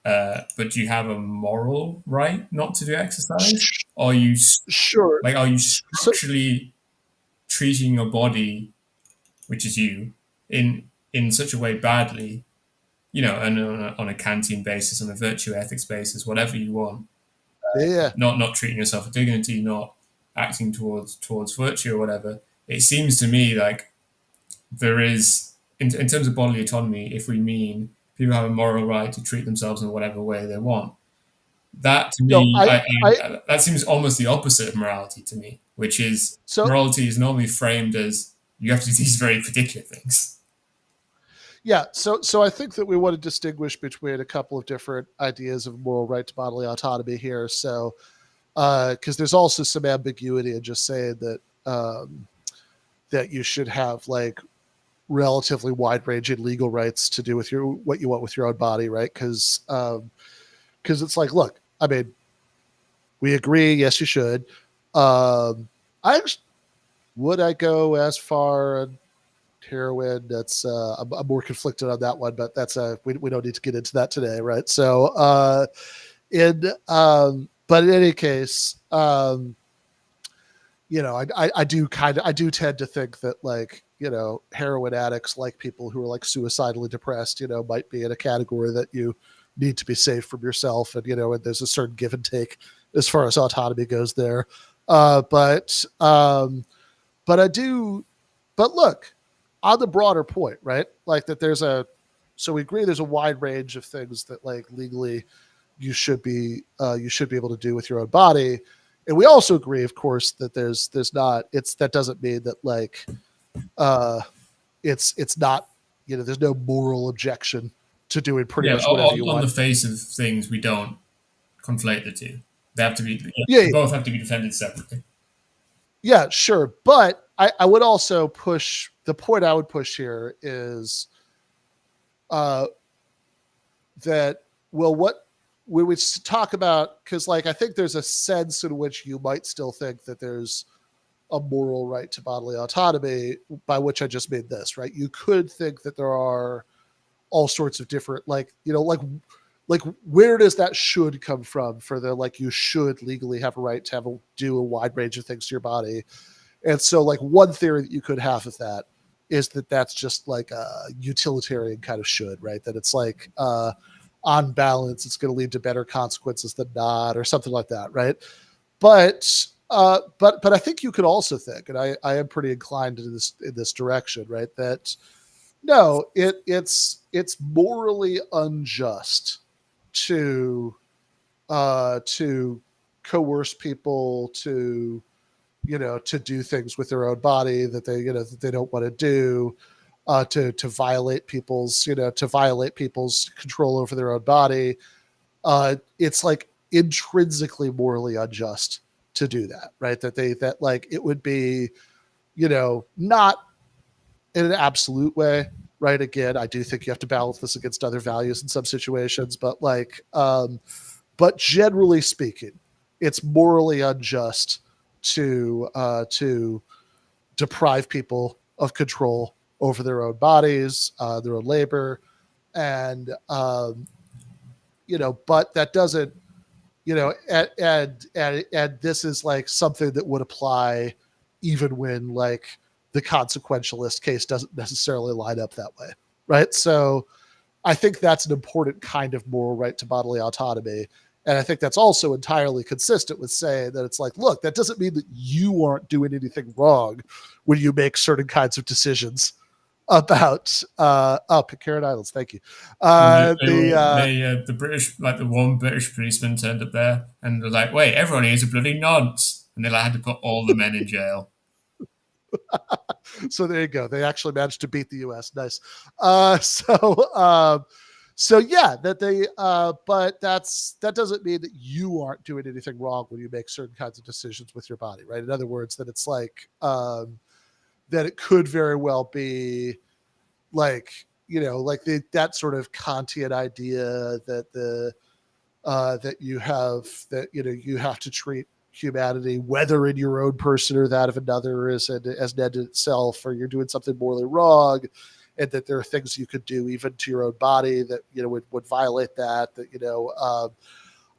but you have a moral right not to do exercise. Are you Sure. like, are you So structurally treating your body, which is you, in such a way badly, and on a canteen basis, on a virtue ethics basis, whatever you want, yeah, not treating yourself with dignity, not acting towards virtue or whatever. It seems to me like there is, in terms of bodily autonomy, if we mean people have a moral right to treat themselves in whatever way they want, that to no, me, I that seems almost the opposite of morality to me, which is so morality is normally framed as you have to do these very particular things. yeah, so I think that we want to distinguish between a couple of different ideas of moral right to bodily autonomy here. So because there's also some ambiguity in just saying that that you should have like relatively wide ranging legal rights to do with your what you want with your own body, right? Because it's like, look, I mean, we agree, yes, you should. I would I go as far and heroin? That's I'm more conflicted on that one, but that's we don't need to get into that today, right? So in but in any case, I do tend to think that like, heroin addicts, like people who are like suicidally depressed, might be in a category that you need to be safe from yourself, and and there's a certain give and take as far as autonomy goes there. But I do, but look, on the broader point, right? Like that so we agree there's a wide range of things that like legally you should be able to do with your own body. And we also agree, of course, that there's not, that doesn't mean that like, uh, it's not, there's no moral objection to doing pretty Yeah, much whatever you on want. the face of things, we don't conflate the two. They have to be, yeah, Yeah, they both have to be defended separately. yeah, sure. But I would also push, the point I would push here is uh, that, well, what we would talk about, because like I think there's a sense in which you might still think that there's a moral right to bodily autonomy, by which I just made this, right? You could think that there are all sorts of different, like, like where does that should come from for the like you should legally have a right to do a wide range of things to your body. And so like one theory that you could have of that is that that's just like a utilitarian kind of should, right? That it's like on balance it's going to lead to better consequences than not, or something like that, right? But I think you could also think, and I am pretty inclined in this direction, right? That no, it's morally unjust to coerce people to to do things with their own body that they don't want to do, to violate people's control over their own body. It's like intrinsically morally unjust to do that, right? That like it would be, not in an absolute way, right? Again, I do think you have to balance this against other values in some situations, but but generally speaking, it's morally unjust to deprive people of control over their own bodies, their own labor, and but that doesn't, and this is like something that would apply even when like the consequentialist case doesn't necessarily line up that way, right? So I think that's an important kind of moral right to bodily autonomy. And I think that's also entirely consistent with saying that it's like, look, that doesn't mean that you aren't doing anything wrong when you make certain kinds of decisions about Pitcairn Islands. Thank you. The British, like the one British policeman turned up there and was like, "Wait, everyone here's a bloody nonce," and they had to put all the men in jail. So there you go. They actually managed to beat the U.S. Nice. So yeah, but that doesn't mean that you aren't doing anything wrong when you make certain kinds of decisions with your body, right? In other words, that it's like that it could very well be like like that sort of Kantian idea that you have to treat humanity, whether in your own person or that of another, as an end in itself, or you're doing something morally wrong, and that there are things you could do even to your own body that would violate that.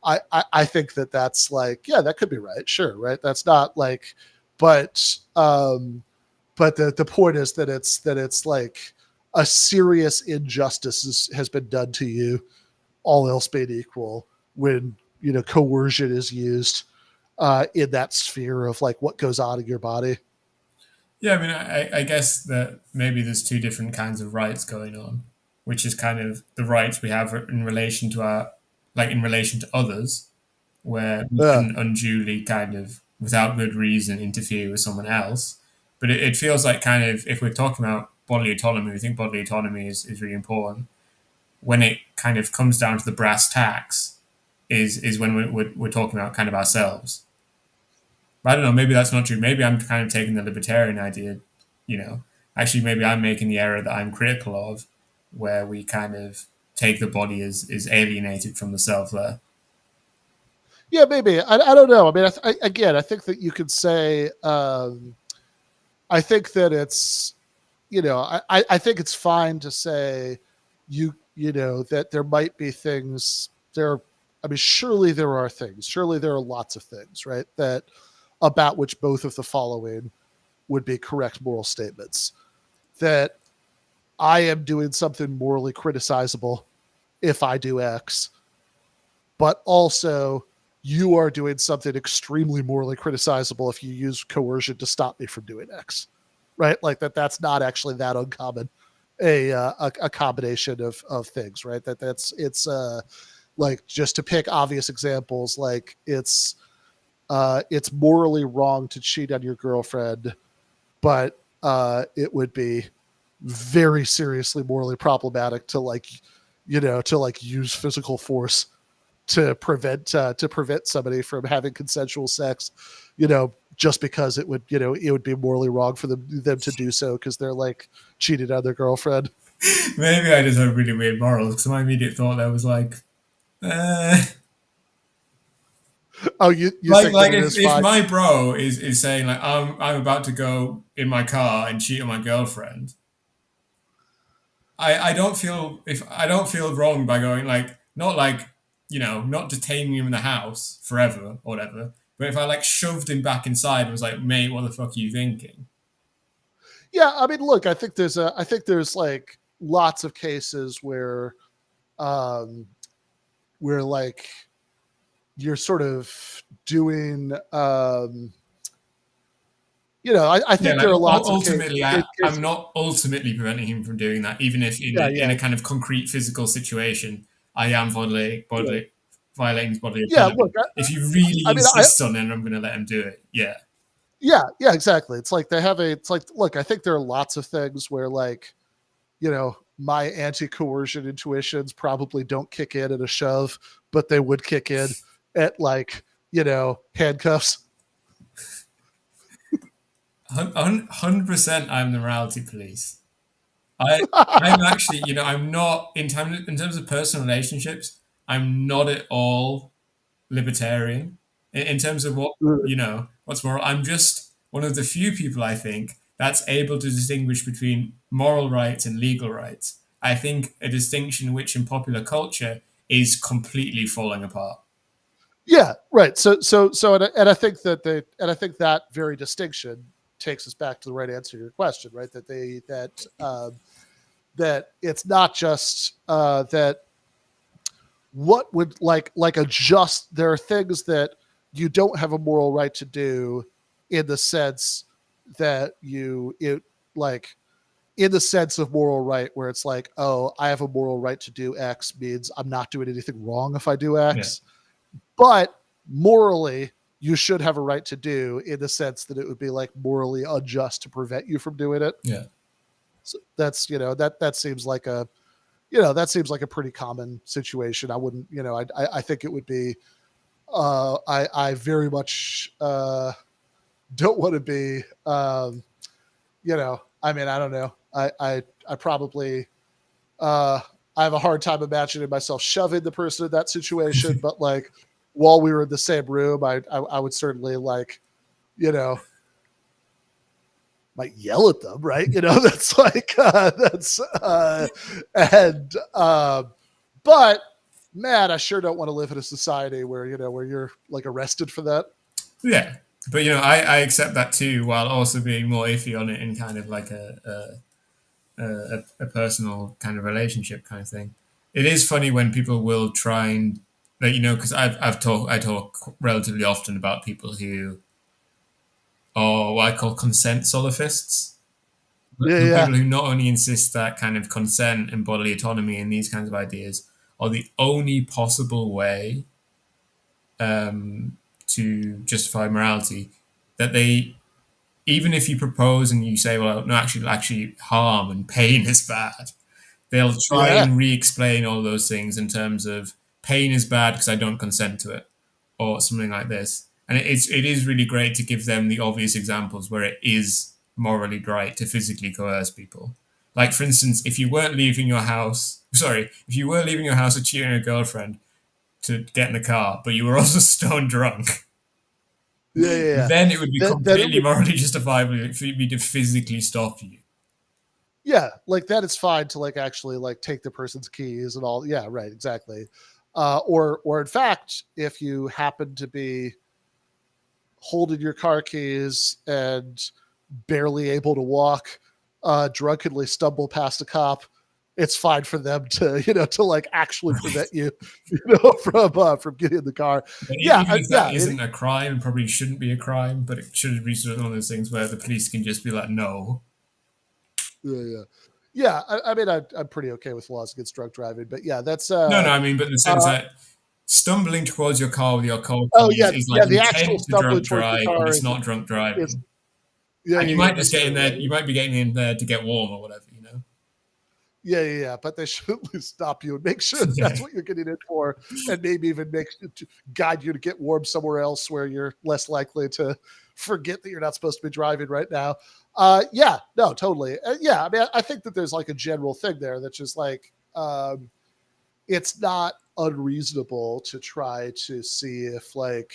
I think that's like, yeah, that could be right, sure, right. That's not like, but the point is that it's like a serious injustice has been done to you, all else being equal, when coercion is used in that sphere of like what goes on in your body. Yeah, I mean, I guess that maybe there's two different kinds of rights going on, which is kind of the rights we have in relation to in relation to others, where we Yeah. can unduly kind of, without good reason, interfere with someone else. But it feels like kind of, if we're talking about bodily autonomy, we think bodily autonomy is really important. When it kind of comes down to the brass tacks, is when we're talking about kind of ourselves. But I don't know, maybe that's not true. Maybe I'm kind of taking the libertarian idea, you know. Actually, maybe I'm making the error that I'm critical of, where we kind of take the body as is alienated from the self there. Yeah, maybe. I don't know. I mean, again, I think that you could say, I think that it's, I think it's fine to say that there might be things there. I mean, surely there are things, surely there are lots of things, right, that about which both of the following would be correct moral statements. That I am doing something morally criticizable if I do X, but also you are doing something extremely morally criticizable if you use coercion to stop me from doing X, right? Like that's not actually that uncommon, a combination of things, right? It's like, just to pick obvious examples, like it's morally wrong to cheat on your girlfriend, but it would be very seriously morally problematic to use physical force to prevent somebody from having consensual sex, just because it would be morally wrong for them to do so because they're like cheated on their girlfriend. Maybe I just have really weird morals, because my immediate thought there was like, uh, Oh, you like think that like it is if fine? my bro is saying like I'm about to go in my car and cheat on my girlfriend, I don't feel wrong by going like, not like, not detaining him in the house forever or whatever, but if I like shoved him back inside and was like, mate, what the fuck are you thinking? Yeah, I mean, look, I think there's like lots of cases um, where like you're sort of doing, I Yeah, think like there are lots of ultimately, I'm cases. not ultimately preventing him from doing that, even if Yeah, in yeah, a kind of concrete physical situation, I am yeah. violating his bodily Yeah, autonomy. look, If he really I mean, insists on it, I'm going to let him do it. Yeah, Yeah, exactly. It's like they have a. It's like, look, I think there are lots of things where, like, my anti-coercion intuitions probably don't kick in at a shove, but they would kick in at, like, handcuffs. 100%. I'm the morality police. I'm actually, I'm not in terms of personal relationships. I'm not at all libertarian in terms of what's moral. I'm just one of the few people, I think, that's able to distinguish between moral rights and legal rights. I think a distinction which in popular culture is completely falling apart. Yeah, right. And I think that very distinction takes us back to the right answer to your question, right? That it's not just that what would, like a just, there are things that you don't have a moral right to do, in the sense that like in the sense of moral right, where it's like, oh, I have a moral right to do X, means I'm not doing anything wrong if I do Yeah, X. But morally, you should have a right to do, in the sense that it would be like morally unjust to prevent you from doing it. yeah, So that's, that seems like a, pretty common situation. I wouldn't, I think it would be, I very much don't want to be, I mean, I don't know. I probably, I have a hard time imagining myself shoving the person in that situation, but like, while we were in the same room, I would certainly, like, you know, might yell at them, right? That's like, and, but man, I sure don't want to live in a society where, where you're like arrested for that. yeah. But I accept that too, while also being more iffy on it in kind of like a personal kind of relationship kind of thing. It is funny when people will try and, like, because I talk relatively often about people who are what I call consent soliphists. Yeah, The yeah, people who not only insist that kind of consent and bodily autonomy and these kinds of ideas are the only possible way to justify morality, that they, even if you propose and you say, well, no, actually harm and pain is bad, they'll try yeah, and re-explain all those things in terms of pain is bad because I don't consent to it, or something like this. And it is really great to give them the obvious examples where it is morally right to physically coerce people. Like, for instance, if you were leaving your house with cheating on your girlfriend to get in the car, but you were also stone drunk, yeah, yeah, yeah. then it would be That it completely would, morally justifiable for me to physically stop you. yeah, like that. It's fine to, like, actually, like, take the person's keys and all. Yeah, right, exactly. Or in fact, if you happen to be holding your car keys and barely able to walk, drunkenly stumble past a cop, it's fine for them to, to, like, actually prevent Right. you, from getting in the car. But Yeah, even if yeah, that isn't a crime, and probably shouldn't be a crime, but it should be sort of one of those things where the police can just be like, no. yeah, yeah. Yeah, I mean, I'm pretty okay with laws against drunk driving, but yeah, that's No, no, I mean, but in the sense uh, that stumbling towards your car with your car oh keys yeah, is yeah. like The actual intent to stumbling drunk towards the drive, but car it's not drunk is driving. yeah, And yeah, you yeah. might just That's get in true. there, Yeah, you might be getting in there to get warm or whatever. yeah, yeah, yeah. But they should at least stop you and make sure that Yeah. that's what you're getting in for, and maybe even to guide you to get warm somewhere else where you're less likely to forget that you're not supposed to be driving right now. Yeah, no, totally. Yeah, I mean, I think that there's like a general thing there that's just like, it's not unreasonable to try to see if, like,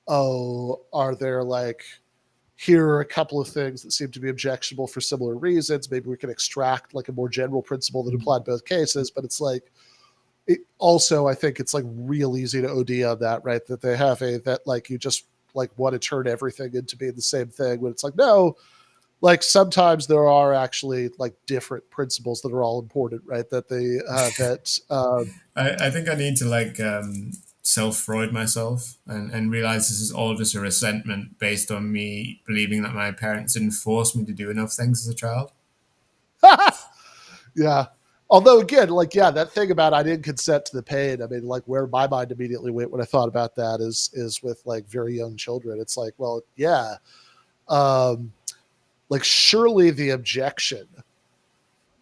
oh, are there, like, here are a couple of things that seem to be objectionable for similar reasons. Maybe we can extract, like, a more general principle that applied in both cases. But it's like, it also, I think it's like real easy to OD on that, right? That they have that, like, you just, like, want to turn everything into being the same thing, when it's like, no, like, sometimes there are actually, like, different principles that are all important, right? That they, I think I need to, like, self-Freud myself and realize this is all just a resentment based on me believing that my parents didn't force me to do enough things as a child. yeah. Although, again, like, yeah, that thing about I didn't consent to the pain. I mean, like, where my mind immediately went when I thought about that is with, like, very young children. It's like, well, yeah, um, like surely the objection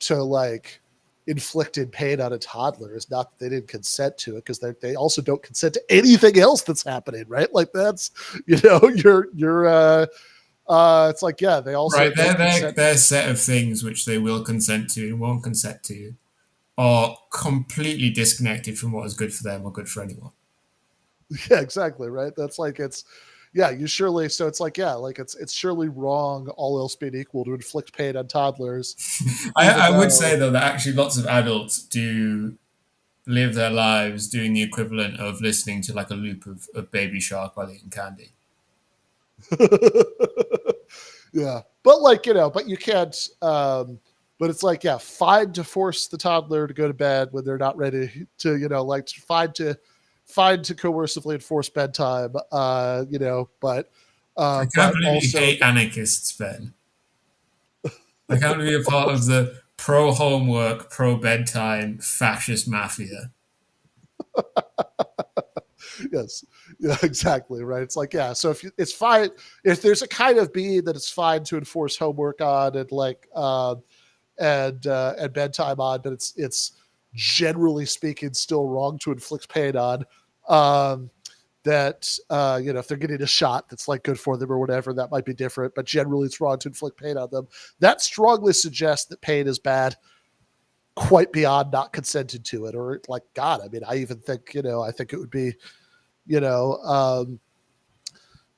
to like inflicted pain on a toddler is not that they didn't consent to it, because they also don't consent to anything else that's happening, right? Like that's, you're it's like, yeah, they also Right, don't consent. their set of things which they will consent to and won't consent to are completely disconnected from what is good for them or good for anyone. Yeah, exactly, right. That's like, it's, yeah, you surely, so it's like, yeah, like it's surely wrong, all else being equal, to inflict pain on toddlers, even I would though say though that actually lots of adults do live their lives doing the equivalent of listening to like a loop of Baby Shark while eating candy. yeah, but like, but you can't, but it's like, yeah, fine to force the toddler to go to bed when they're not ready to, like fine to coercively enforce bedtime, I can't but believe you also, hate anarchists, Ben. I can't believe you're part of the pro homework, pro bedtime fascist mafia. yes, yeah, exactly, right. It's like, yeah, so if it's fine, if there's a kind of being that it's fine to enforce homework on, and like, and bedtime on, but it's generally speaking still wrong to inflict pain on. Um, that if they're getting a shot that's like good for them or whatever, that might be different. But generally, it's wrong to inflict pain on them. That strongly suggests that pain is bad, quite beyond not consented to it, or like God. I mean, I even think I think it would be you know I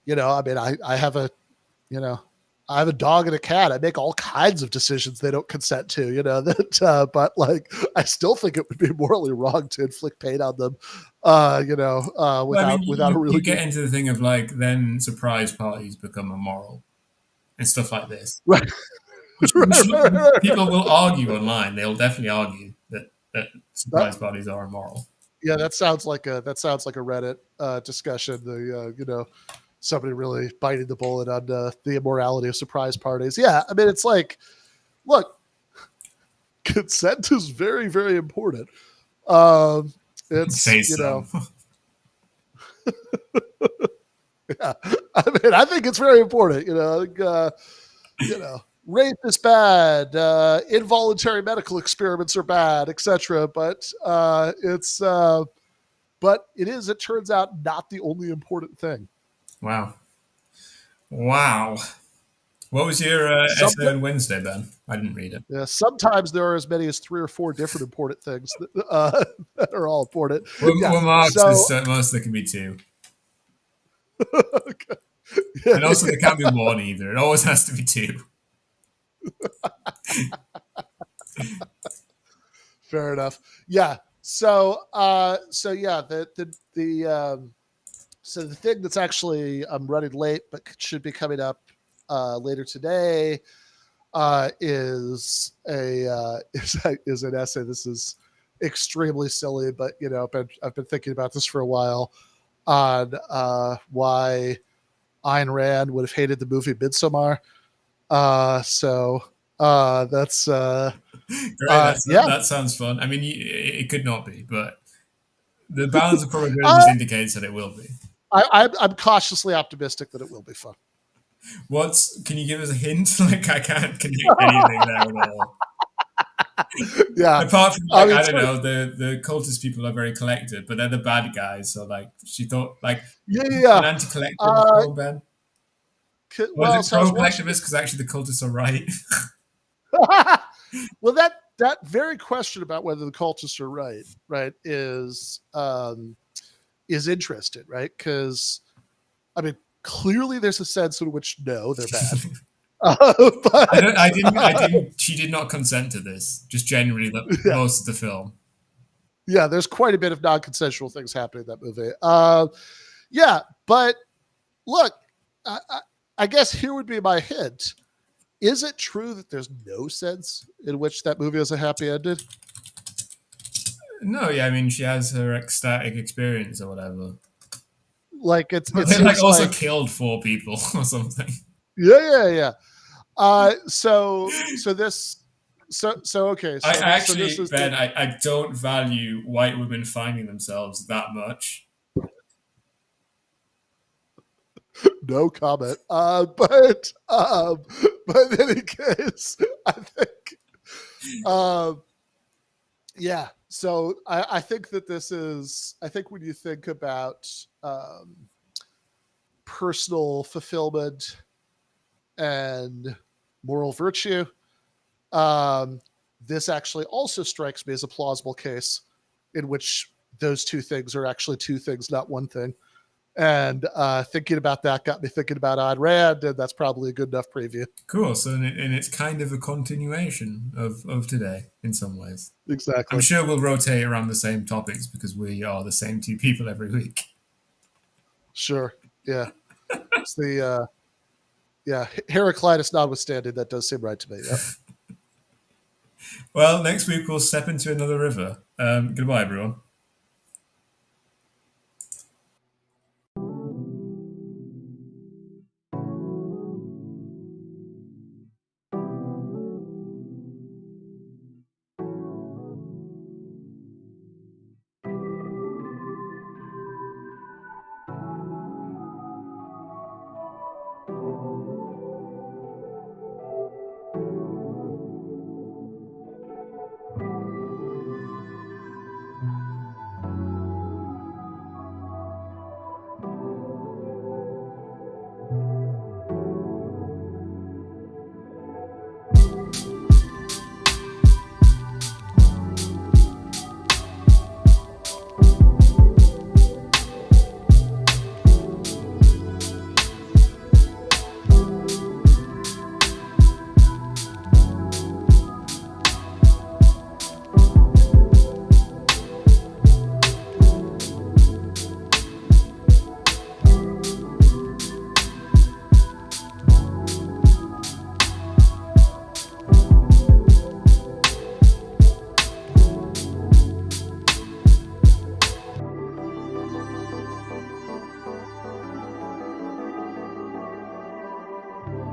mean, I have a you know I have a dog and a cat. I make all kinds of decisions they don't consent to, but like, I still think it would be morally wrong to inflict pain on them, Well, I mean, without a really you get good, into the thing of like then surprise parties become immoral and stuff like this. right, Which right, right, right. people will argue online. They'll definitely argue that That, surprise parties are immoral. yeah, that sounds like a Reddit discussion. The somebody really biting the bullet on the immorality of surprise parties. Yeah, I mean, it's like, look, consent is very, very important. Um, it's Say so. yeah. I mean, I think it's very important. Rape is bad, involuntary medical experiments are bad, etc. But it is, it turns out, not the only important thing. Wow. Wow. What was your Some, essay on Wednesday, Ben? I didn't read it. sometimes there are as many as 3 or 4 different important things that are all important. Yeah. We're So Marxists, so most there can be two. yeah, And also, there can't be one either. It always has to be two. fair enough. Yeah. So yeah, so the thing that's actually, I'm running late, but should be coming up later today, is a is an essay. This is extremely silly, but I've been thinking about this for a while, on why Ayn Rand would have hated the movie Midsommar. So that's Great. yeah. That sounds fun. I mean, it could not be, but the balance of Uh, probabilities indicates that it will be. I'm cautiously optimistic that it will be fun. Can you give us a hint? Like, I can't connect anything there at all. Yeah, Apart from, I like, mean, I don't know, the cultist people are very collected, but they're the bad guys. So, like, she thought, like, yeah, an yeah. anti collectivist Uh, film, Ben? Was well, it so I was pro watching. collectivist because actually the cultists are right? Well, that very question about whether the cultists are right, is interesting, right? Because I mean, clearly there's a sense in which no, they're bad. I didn't, she did not consent to this, just generally Yeah, most of the film. yeah, there's quite a bit of non-consensual things happening in that movie. Yeah, but look, I guess here would be my hint. Is it true that there's no sense in which that movie has a happy ending? No, yeah, I mean, she has her ecstatic experience or whatever. Like, But it they, like, seems also like, killed 4 people or something. yeah. So this, so okay, I so this actually, is the Ben, I don't value white women finding themselves that much. No comment. But in any case, I think, um, yeah. So I think that this is. I think when you think about personal fulfillment and moral virtue, um, this actually also strikes me as a plausible case in which those two things are actually two things, not one thing. And thinking about that got me thinking about Ayn Rand, and that's probably a good enough preview. Cool. So, and it's kind of a continuation of today in some ways. I'm Exactly. sure we'll rotate around the same topics because we are the same two people every week. Sure. Yeah. It's the yeah, Heraclitus notwithstanding, that does seem right to me. Yep. Well, next week we'll step into another river. Goodbye, everyone.